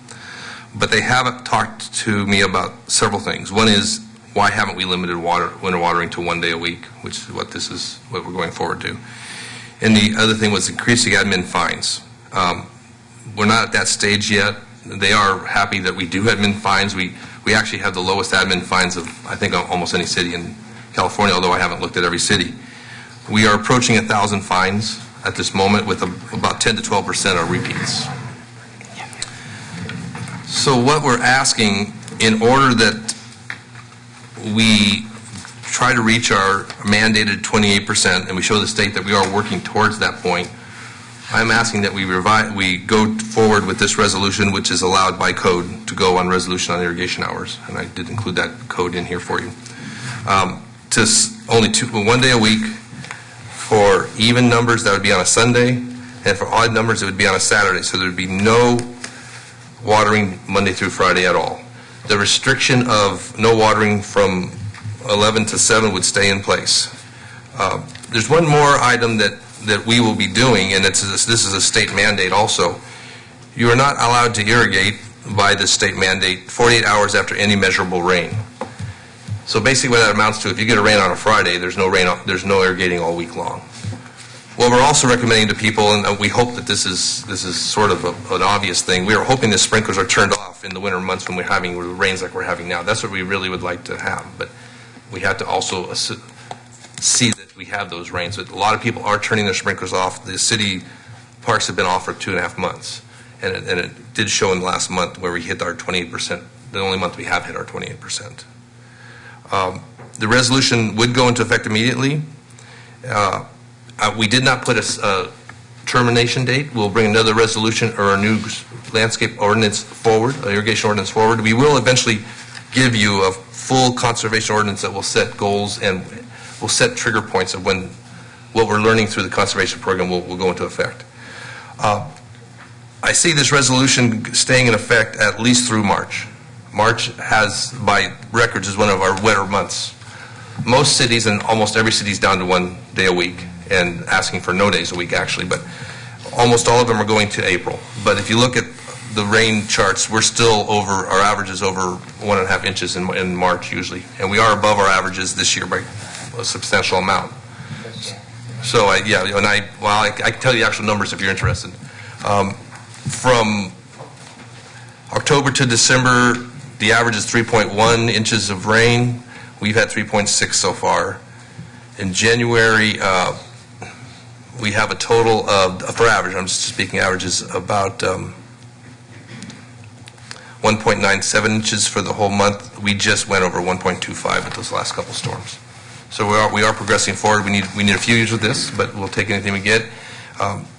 But they have talked to me about several things. One is, why haven't we limited winter watering to 1 day a week, which is what we're going forward to. And the other thing was increasing admin fines. We're not at that stage yet. They are happy that we do admin fines. We actually have the lowest admin fines of, I think, almost any city in California, although I haven't looked at every city. We are approaching 1,000 fines at this moment, with about 10 to 12% are repeats. So what we're asking, in order that we try to reach our mandated 28%, and we show the state that we are working towards that point, I'm asking that we go forward with this resolution, which is allowed by code to go on resolution on irrigation hours, and I did include that code in here for you. To only 1 day a week. For even numbers, that would be on a Sunday, and for odd numbers, it would be on a Saturday. So there would be no watering Monday through Friday at all. The restriction of no watering from 11 to 7 would stay in place. There's one more item that we will be doing, and this is a state mandate also. You are not allowed to irrigate by the state mandate 48 hours after any measurable rain. So basically what that amounts to, if you get a rain on a Friday, there's no irrigating all week long. What we're also recommending to people, and we hope that this is sort of an obvious thing, we are hoping the sprinklers are turned off in the winter months when we're having rains like we're having now. That's what we really would like to have, but we have to also see that we have those rains. But a lot of people are turning their sprinklers off. The city parks have been off for 2.5 months, and it did show in the last month where we hit our 28%, the only month we have hit our 28%. The resolution would go into effect immediately. We did not put a termination date. We'll bring another resolution or a new landscape ordinance forward, irrigation ordinance forward. We will eventually give you a full conservation ordinance that will set goals and will set trigger points of when what we're learning through the conservation program will go into effect. I see this resolution staying in effect at least through March. March has, by records, is one of our wetter months. Most cities, and almost every city, is down to 1 day a week and asking for no days a week, actually, but almost all of them are going to April. But if you look at the rain charts, we're still over, our average is over 1.5 inches in March usually, and we are above our averages this year by a substantial amount. So, I can tell you the actual numbers if you're interested. From October to December, the average is 3.1 inches of rain. We've had 3.6 so far. In January, we have a total of, for average, I'm just speaking averages, about 1.97 inches for the whole month. We just went over 1.25 with those last couple storms. So we are progressing forward. We need a few years with this, but we'll take anything we get.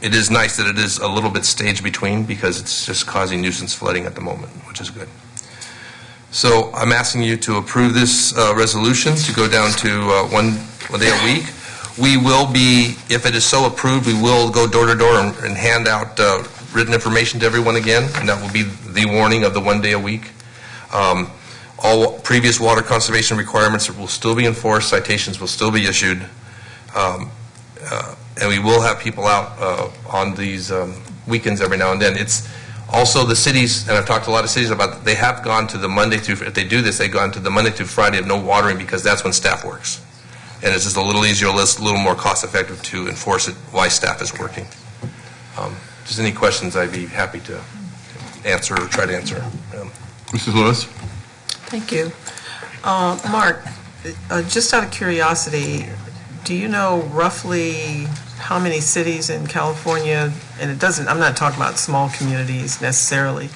It is nice that it is a little bit staged between because it's just causing nuisance flooding at the moment, which is good. So I'm asking you to approve this resolution to go down to one day a week. We will be, if it is so approved, we will go door to door and hand out written information to everyone again, and that will be the warning of the 1 day a week. All previous water conservation requirements will still be enforced, citations will still be issued, and we will have people out on these weekends every now and then. It's also the cities, and I've talked to a lot of cities about, they have gone to the Monday through, if they do this, they've gone to the Monday through Friday of no watering because that's when staff works. And it's just a little easier, a little more cost effective to enforce it while staff is working. Just any questions, I'd be happy to answer or try to answer. Mrs. Lewis? Thank you. Mark, just out of curiosity, do you know roughly how many cities in California, and it doesn't, I'm not talking about small communities necessarily,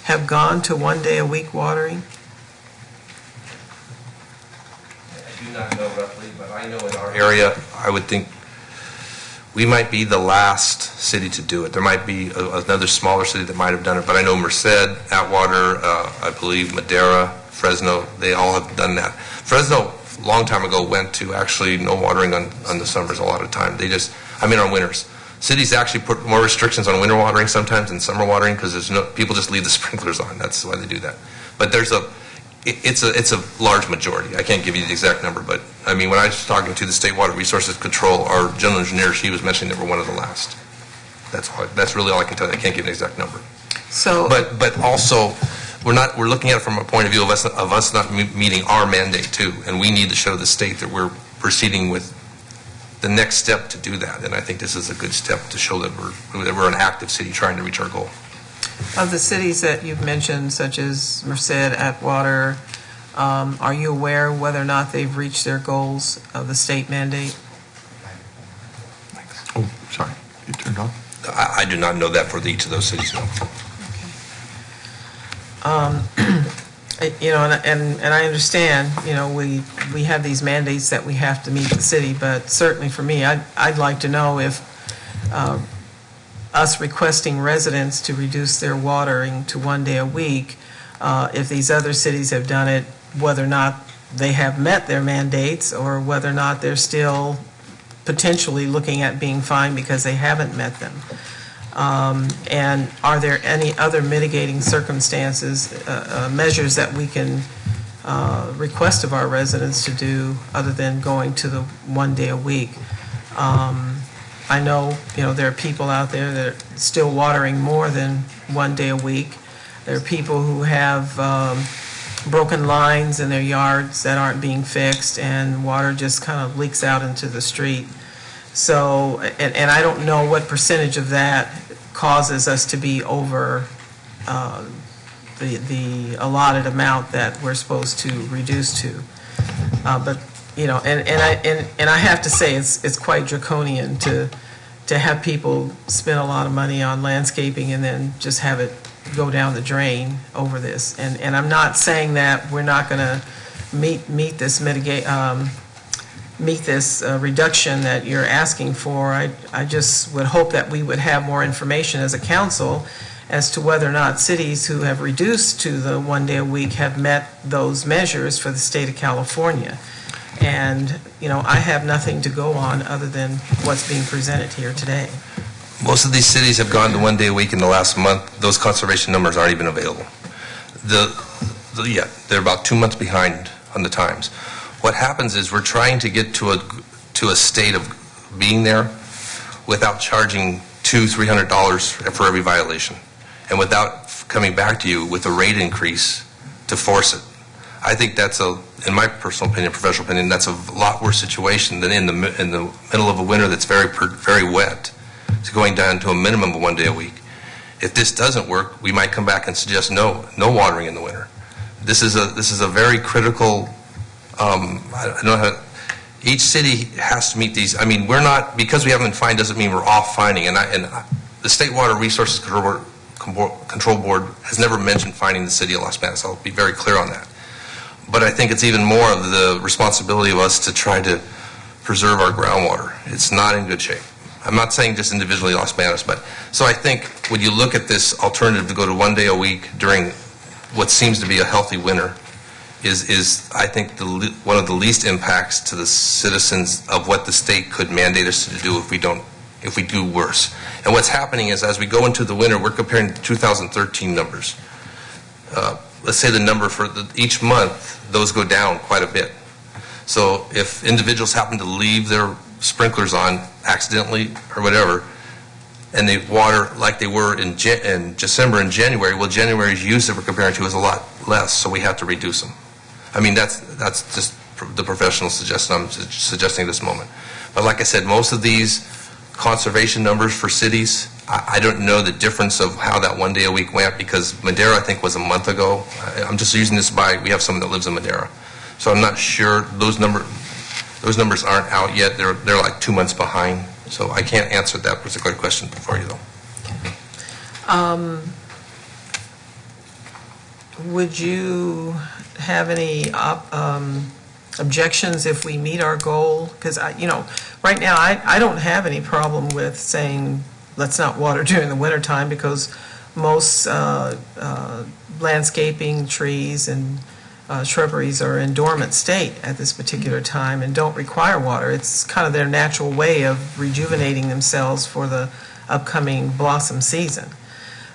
have gone to 1 day a week watering? I do not know roughly, but I know in our area, I would think we might be the last city to do it. There might be another smaller city that might have done it, but I know Merced, Atwater, I believe Madera, Fresno, they all have done that. Fresno, a long time ago, went to actually no watering on the summers a lot of time. They just, on winters. Cities actually put more restrictions on winter watering sometimes than summer watering because there's no, people just leave the sprinklers on. That's why they do that. But it's a large majority. I can't give you the exact number, but when I was talking to the State Water Resources Control, our general engineer, she was mentioning that we're one of the last. That's really all I can tell you. I can't give an exact number. So, but also, we're looking at it from a point of view of us not meeting our mandate too, and we need to show the state that we're proceeding with the next step to do that. And I think this is a good step to show that we're an active city trying to reach our goal. Of the cities that you've mentioned, such as Merced, Atwater, are you aware whether or not they've reached their goals of the state mandate? Oh, sorry, you turned off. I do not know that for each of those cities, no. And I understand, we have these mandates that we have to meet the city, but certainly for me, I'd like to know if us requesting residents to reduce their watering to 1 day a week, if these other cities have done it, whether or not they have met their mandates or whether or not they're still potentially looking at being fined because they haven't met them. And are there any other mitigating circumstances, measures that we can request of our residents to do other than going to the 1 day a week? I know, there are people out there that are still watering more than 1 day a week. There are people who have broken lines in their yards that aren't being fixed and water just kind of leaks out into the street. So, and I don't know what percentage of that causes us to be over the allotted amount that we're supposed to reduce to. But and I have to say it's quite draconian to have people spend a lot of money on landscaping and then just have it go down the drain over this. And I'm not saying that we're not going to meet this meet this reduction that you're asking for. I just would hope that we would have more information as a council as to whether or not cities who have reduced to the 1 day a week have met those measures for the state of California. And, you know, I have nothing to go on other than what's being presented here today. Most of these cities have gone to 1 day a week in the last month. Those conservation numbers aren't even available. Yeah, they're about 2 months behind on the times. What happens is we're trying to get to a state of being there without charging $200-300 for every violation, and without coming back to you with a rate increase to force it. I think that's in my personal opinion, professional opinion, that's a lot worse situation than in the middle of a winter that's very wet, to going down to a minimum of 1 day a week. If this doesn't work, we might come back and suggest no watering in the winter. This is a very critical. I don't know how. Each city has to meet these. I mean, we're not, because we haven't been fined doesn't mean we're off fining. And the State Water Resources Control Board has never mentioned fining the city of Los Banos. I'll be very clear on that. But I think it's even more of the responsibility of us to try to preserve our groundwater. It's not in good shape. I'm not saying just individually Los Banos, but so I think when you look at this alternative to go to 1 day a week during what seems to be a healthy winter is I think one of the least impacts to the citizens of what the state could mandate us to do if we do worse. And what's happening is as we go into the winter, we're comparing the 2013 numbers. Let's say the number for each month, those go down quite a bit. So if individuals happen to leave their sprinklers on accidentally or whatever, and they water like they were in December and January, well, January's use that we're comparing to is a lot less, so we have to reduce them. I mean, that's just the professional suggestion I'm suggesting at this moment. But like I said, most of these conservation numbers for cities, I don't know the difference of how that 1 day a week went, because Madera, I think, was a month ago. I'm just using this we have someone that lives in Madera. So I'm not sure, those numbers aren't out yet. They're like 2 months behind. So I can't answer that particular question for you, though. Would you have any objections if we meet our goal? Because, right now, I don't have any problem with saying let's not water during the wintertime, because most landscaping, trees, and shrubberies are in dormant state at this particular time and don't require water. It's kind of their natural way of rejuvenating themselves for the upcoming blossom season.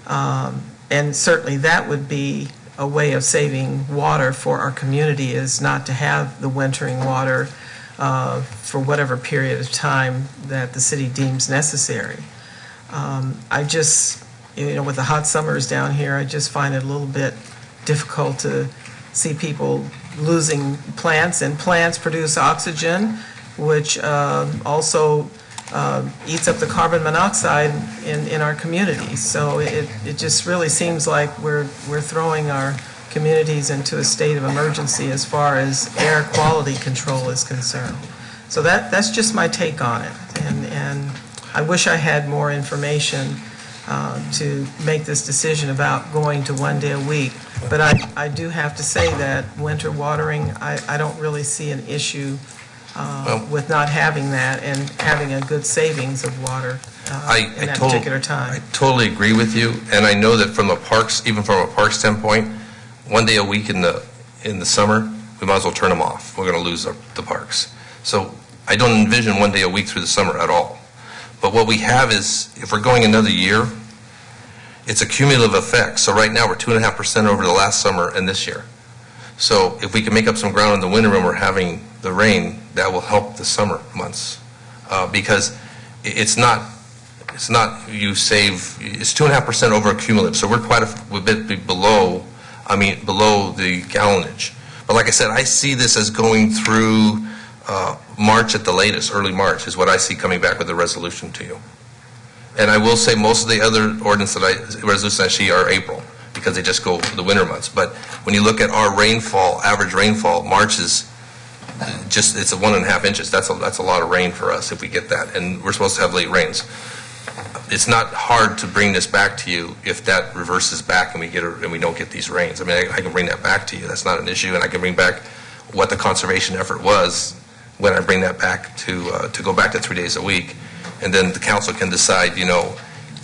And certainly that would be a way of saving water for our community, is not to have the wintering water for whatever period of time that the city deems necessary. I just, with the hot summers down here, I just find it a little bit difficult to see people losing plants, and plants produce oxygen, which also eats up the carbon monoxide in our communities. So it just really seems like we're throwing our communities into a state of emergency as far as air quality control is concerned. So that's just my take on it, and I wish I had more information to make this decision about going to 1 day a week. But I do have to say that winter watering, I don't really see an issue with not having that and having a good savings of water in that particular time. I totally agree with you, and I know that from the parks, even from a park standpoint, 1 day a week in the summer, we might as well turn them off. We're going to lose the parks. So I don't envision 1 day a week through the summer at all. But what we have is, if we're going another year, it's a cumulative effect. So right now we're 2.5% over the last summer and this year. So if we can make up some ground in the winter when we're having the rain, that will help the summer months, because it's not you save, it's 2.5% over a cumulative. So we're quite a bit below the gallonage. But like I said, I see this as going through March at the latest, early March is what I see coming back with the resolution to you. And I will say most of the other resolutions I see are April, because they just go for the winter months. But when you look at our rainfall, average rainfall, March is just, it's 1.5 inches. That's a lot of rain for us if we get that. And we're supposed to have late rains. It's not hard to bring this back to you if that reverses back and we don't get these rains. I mean, I can bring that back to you. That's not an issue. And I can bring back what the conservation effort was when I bring that back to go back to 3 days a week. And then the council can decide,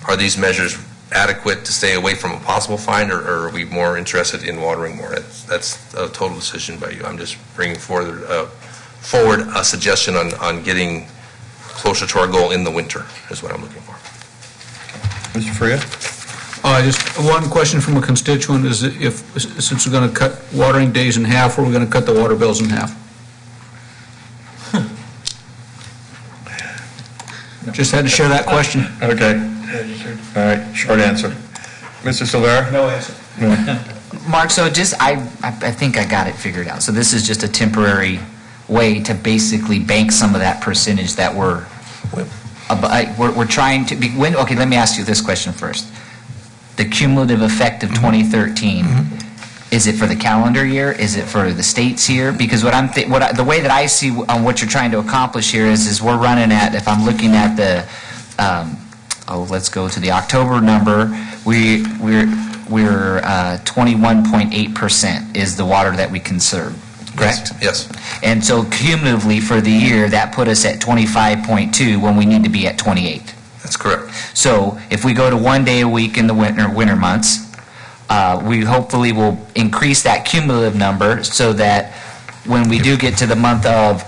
are these measures adequate to stay away from a possible fine, or are we more interested in watering more? That's a total decision by you. I'm just bringing forward a suggestion on getting closer to our goal in the winter is what I'm looking for. Mr. Freya? Just one question from a constituent is since we're going to cut watering days in half, or we're going to cut the water bills in half? Just had to share that question. Okay. All right, short answer. Mr. Silvera? No answer. Mark, so I think I got it figured out. So this is just a temporary way to basically bank some of that percentage that we're trying to be. Okay, let me ask you this question first. The cumulative effect of 2013, is it for the calendar year? Is it for the state's year? Because the way that I see on what you're trying to accomplish here is we're running at, if I'm looking at the, let's go to the October number, we're 21.8% is the water that we conserve, correct? Yes. And so cumulatively for the year, that put us at 25.2 when we need to be at 28. That's correct. So if we go to 1 day a week in the winter months, we hopefully will increase that cumulative number so that when we do get to the month of,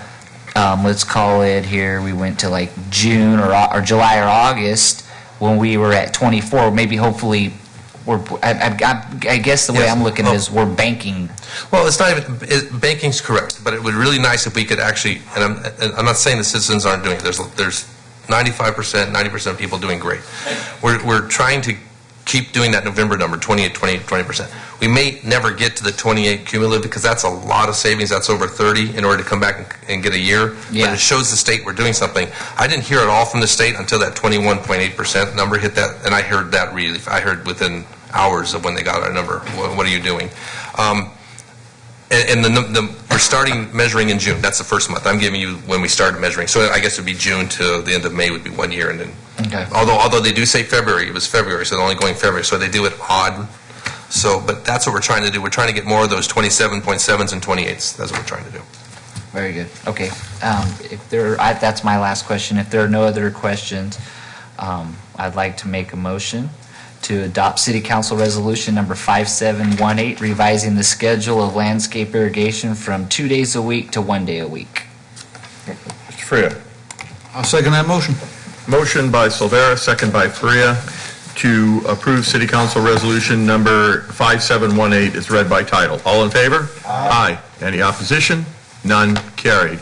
let's call it here, we went to like June or July or August, when we were at 24, maybe hopefully I guess the way I'm looking at it is we're banking. Well, it's not even, banking's correct, but it would be really nice if we could actually, and I'm not saying the citizens aren't doing it, there's 95%, 90% of people doing great. We're trying to keep doing that November number, 20%. We may never get to the 28 cumulative because that's a lot of savings. That's over 30 in order to come back and get a year. Yeah. But it shows the state we're doing something. I didn't hear it all from the state until that 21.8% number hit that, and I heard that I heard within hours of when they got our number. What are you doing? And we're starting measuring in June. That's the first month. I'm giving you when we started measuring. So I guess it would be June to the end of May would be 1 year. And then, okay. Although they do say February, it was February, so they're only going February. So they do it odd. So, but that's what we're trying to do. We're trying to get more of those 27.7s and 28s. That's what we're trying to do. Very good. Okay. That's my last question. If there are no other questions, I'd like to make a motion to adopt City Council Resolution number 5718, revising the schedule of landscape irrigation from 2 days a week to 1 day a week. Mr. Freya? I'll second that motion. Motion by Silvera, second by Freya, to approve City Council Resolution number 5718 is read by title. All in favor? Aye. Any opposition? None. Carried.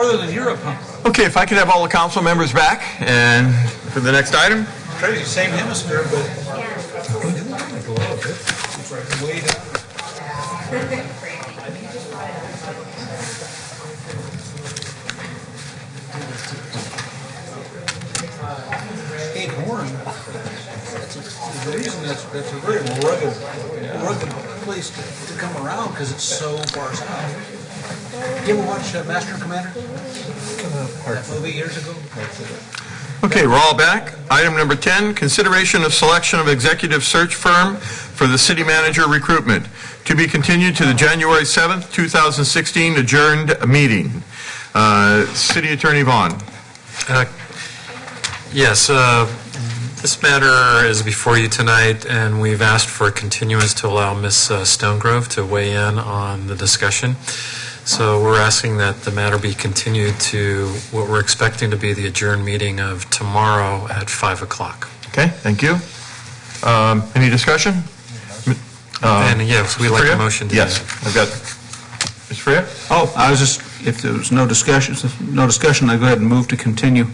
farther than Europe, huh? Okay, if I could have all the council members back and for the next item. Crazy, same hemisphere, but way down. Cape Horn. The reason that's a very rugged place to come around because it's so far south. You ever watch Master and Commander? That movie years ago? Okay, we're all back. Item number 10, consideration of selection of executive search firm for the city manager recruitment, to be continued to the January 7th, 2016 adjourned meeting. City Attorney Vaughn. Yes, this matter is before you tonight, and we've asked for a continuance to allow Ms. Stonegrove to weigh in on the discussion. So we're asking that the matter be continued to what we're expecting to be the adjourned meeting of tomorrow at 5 o'clock. Okay, thank you. Any discussion? And yes, we'd like a motion to Yes, I've got Ms. Freya? Oh, I was just, if there was no discussion, I'd go ahead and move to continue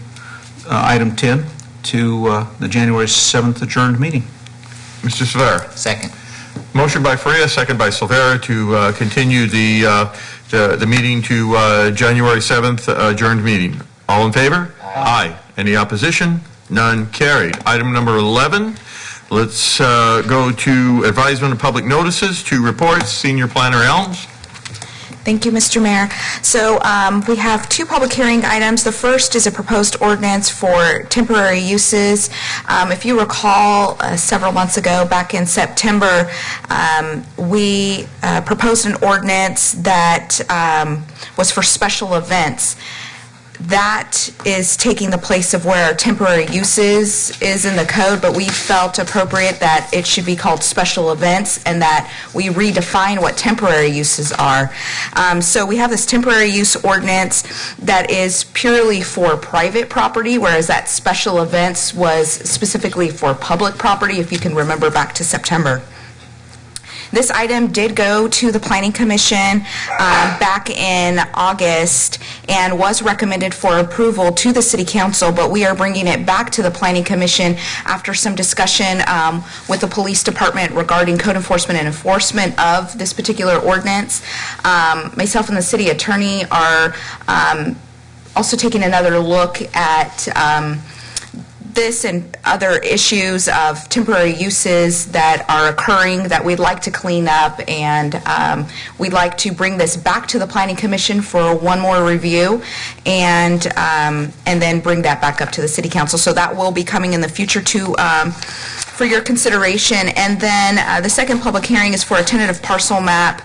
item 10 to the January 7th adjourned meeting. Mr. Silvera? Second. Motion by Freya, second by Silvera to continue the meeting to January 7th adjourned meeting. All in favor? Aye. Any opposition? None carried. Item number 11, let's go to advisement of public notices, 2 reports. Senior Planner Elms. Thank you, Mr. Mayor. So we have 2 public hearing items. The first is a proposed ordinance for temporary uses. If you recall, several months ago, back in September, we proposed an ordinance that was for special events. That is taking the place of where temporary uses is in the code, but we felt appropriate that it should be called special events and that we redefine what temporary uses are. So we have this temporary use ordinance that is purely for private property, whereas that special events was specifically for public property, if you can remember back to September. This item did go to the Planning Commission back in August and was recommended for approval to the City Council, but we are bringing it back to the Planning Commission after some discussion with the Police Department regarding code enforcement and enforcement of this particular ordinance. Myself and the City Attorney are also taking another look at this and other issues of temporary uses that are occurring that we'd like to clean up, and we'd like to bring this back to the Planning Commission for one more review and then bring that back up to the City Council. So that will be coming in the future too for your consideration. And then the second public hearing is for a tentative parcel map.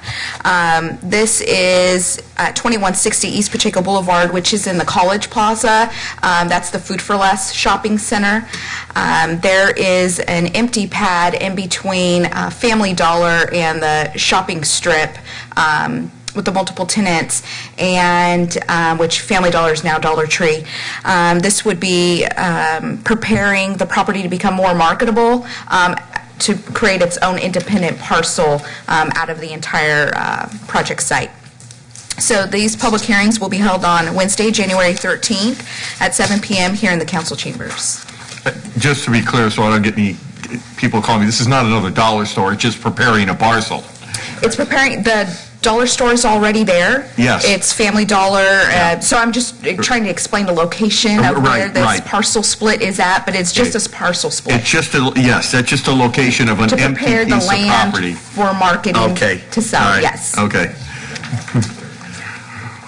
This is at 2160 East Pacheco Boulevard, which is in the College Plaza. That's the Food for Less shopping center. There is an empty pad in between Family Dollar and the shopping strip with the multiple tenants, and which Family Dollar is now Dollar Tree. This would be preparing the property to become more marketable, to create its own independent parcel out of the entire project site. So these public hearings will be held on Wednesday, January 13th at 7 p.m. here in the council chambers. Just to be clear, so I don't get any people calling me, this is not another dollar store, it's just preparing a parcel. It's preparing, the dollar store is already there. Yes. It's Family Dollar, so I'm just trying to explain the location of where this parcel split is at, but it's just a parcel split. It's just a, yes, that's just a location of an empty piece of property. To prepare the land for marketing to sell, all right. yes. Okay.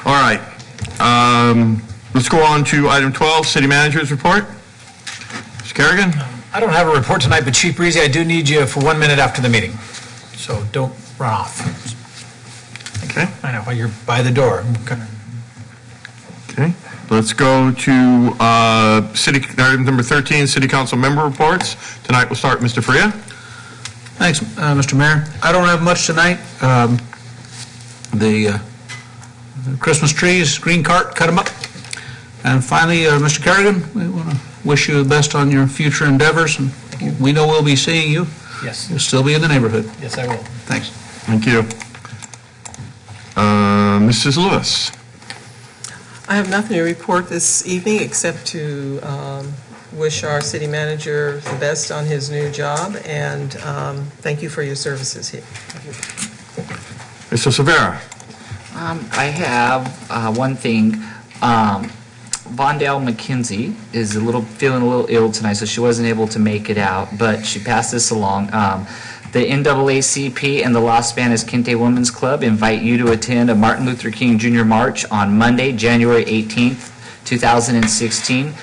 All right. Let's go on to item 12, City Manager's Report. Mr. Kerrigan? I don't have a report tonight, but Chief Breezy, I do need you for 1 minute after the meeting. So don't run off. Okay. I know, while you're by the door. Okay. Let's go to item number 13, City Council Member Reports. Tonight we'll start with Mr. Freya. Thanks, Mr. Mayor. I don't have much tonight. The Christmas trees, green cart, cut them up. And finally, Mr. Kerrigan, we want to wish you the best on your future endeavors. And we know we'll be seeing you. Yes. You'll still be in the neighborhood. Yes, I will. Thanks. Thank you. Mrs. Lewis. I have nothing to report this evening except to wish our city manager the best on his new job, and thank you for your services here. Mr. Silvera. I have one thing. Vondale McKenzie is feeling a little ill tonight, so she wasn't able to make it out, but she passed this along. The NAACP and the Las Banas Kente Women's Club invite you to attend a Martin Luther King Jr. March on Monday, January 18th, 2016.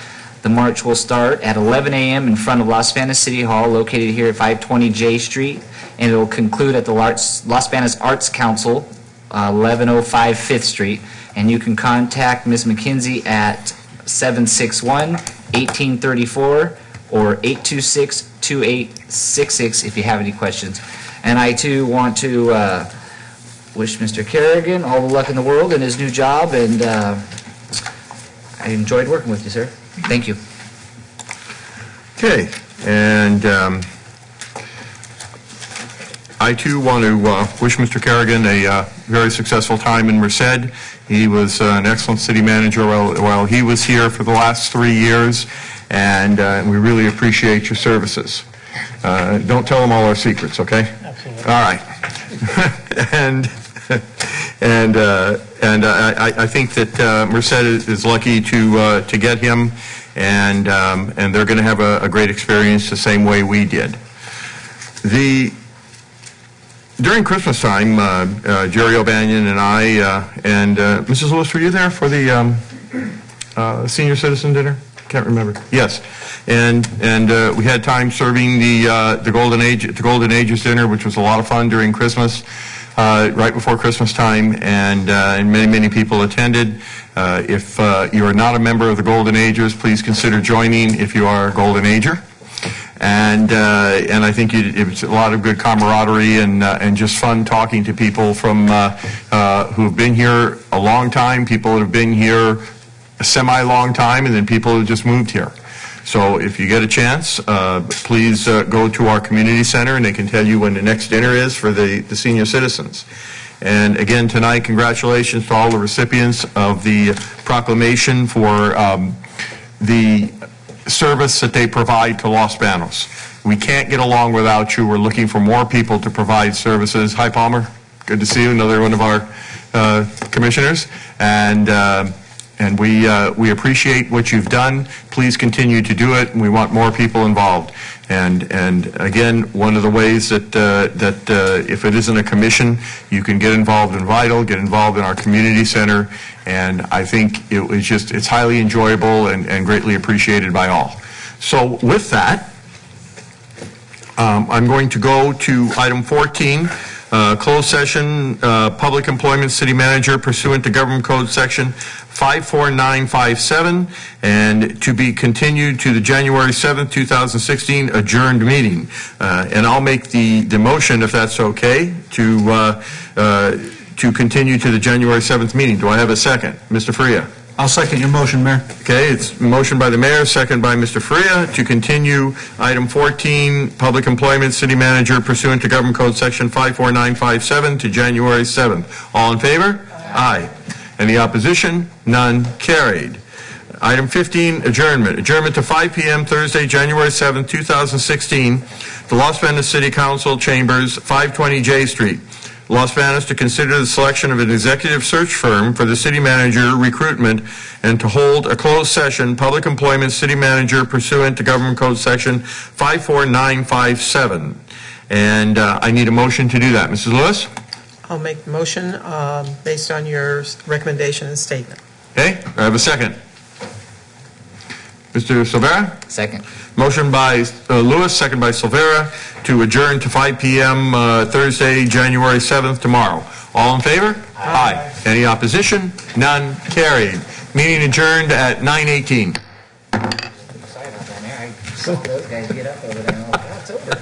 The march will start at 11 a.m. in front of Las Banas City Hall, located here at 520 J Street, and it will conclude at the Las Banas Arts Council, 1105 5th Street. And you can contact Ms. McKenzie at 761-1834 or 826-2866 if you have any questions. And I, too, want to wish Mr. Kerrigan all the luck in the world in his new job, and I enjoyed working with you, sir. Thank you. Okay, and I, too, want to wish Mr. Kerrigan a very successful time in Merced. He was an excellent city manager while he was here for the last 3 years, and we really appreciate your services. Don't tell him all our secrets, okay? Absolutely. All right. and I think that Merced is lucky to get him, and they're going to have a great experience the same way we did. During Christmas time, Jerry O'Banion and I, and Mrs. Lewis, were you there for the senior citizen dinner? Can't remember. Yes, and we had time serving the Golden Ages dinner, which was a lot of fun during Christmas, right before Christmas time, and many people attended. If you are not a member of the Golden Agers, please consider joining if you are a Golden Ager. And I think it was a lot of good camaraderie and just fun talking to people from who have been here a long time, people that have been here a semi-long time, and then people who just moved here. So if you get a chance, please go to our community center, and they can tell you when the next dinner is for the senior citizens. And again, tonight, congratulations to all the recipients of the proclamation for the service that they provide to Los Banos. We can't get along without you. We're looking for more people to provide services. Hi, Palmer. Good to see you, another one of our commissioners. And we appreciate what you've done. Please continue to do it, and we want more people involved. And again, one of the ways that if it isn't a commission, you can get involved in Vital, get involved in our community center, and I think it's highly enjoyable and greatly appreciated by all. So with that, I'm going to go to item 14, closed session, public employment, city manager pursuant to Government Code Section 54957, and to be continued to the January 7th, 2016 adjourned meeting. And I'll make the motion, if that's okay, to continue to the January 7th meeting. Do I have a second? Mr. Freya. I'll second your motion, Mayor. Okay, it's motion by the mayor, second by Mr. Freya, to continue item 14, public employment, city manager pursuant to Government Code Section 54957 to January 7th. All in favor? Aye. Any opposition? None. Carried. Item 15, adjournment. Adjournment to 5 p.m. Thursday, January 7th, 2016, the Las Banas City Council Chambers, 520 J Street. Las Banas, to consider the selection of an executive search firm for the city manager recruitment and to hold a closed session, public employment, city manager pursuant to Government Code Section 54957. And I need a motion to do that. Mrs. Lewis? I'll make the motion based on your recommendation and statement. Okay, I have a second. Mr. Silvera? Second. Motion by Lewis, second by Silvera, to adjourn to 5 p.m. Thursday, January 7th, tomorrow. All in favor? Aye. Any opposition? None. Carried. Meeting adjourned at 9:18. I saw those guys get up over there. It's over.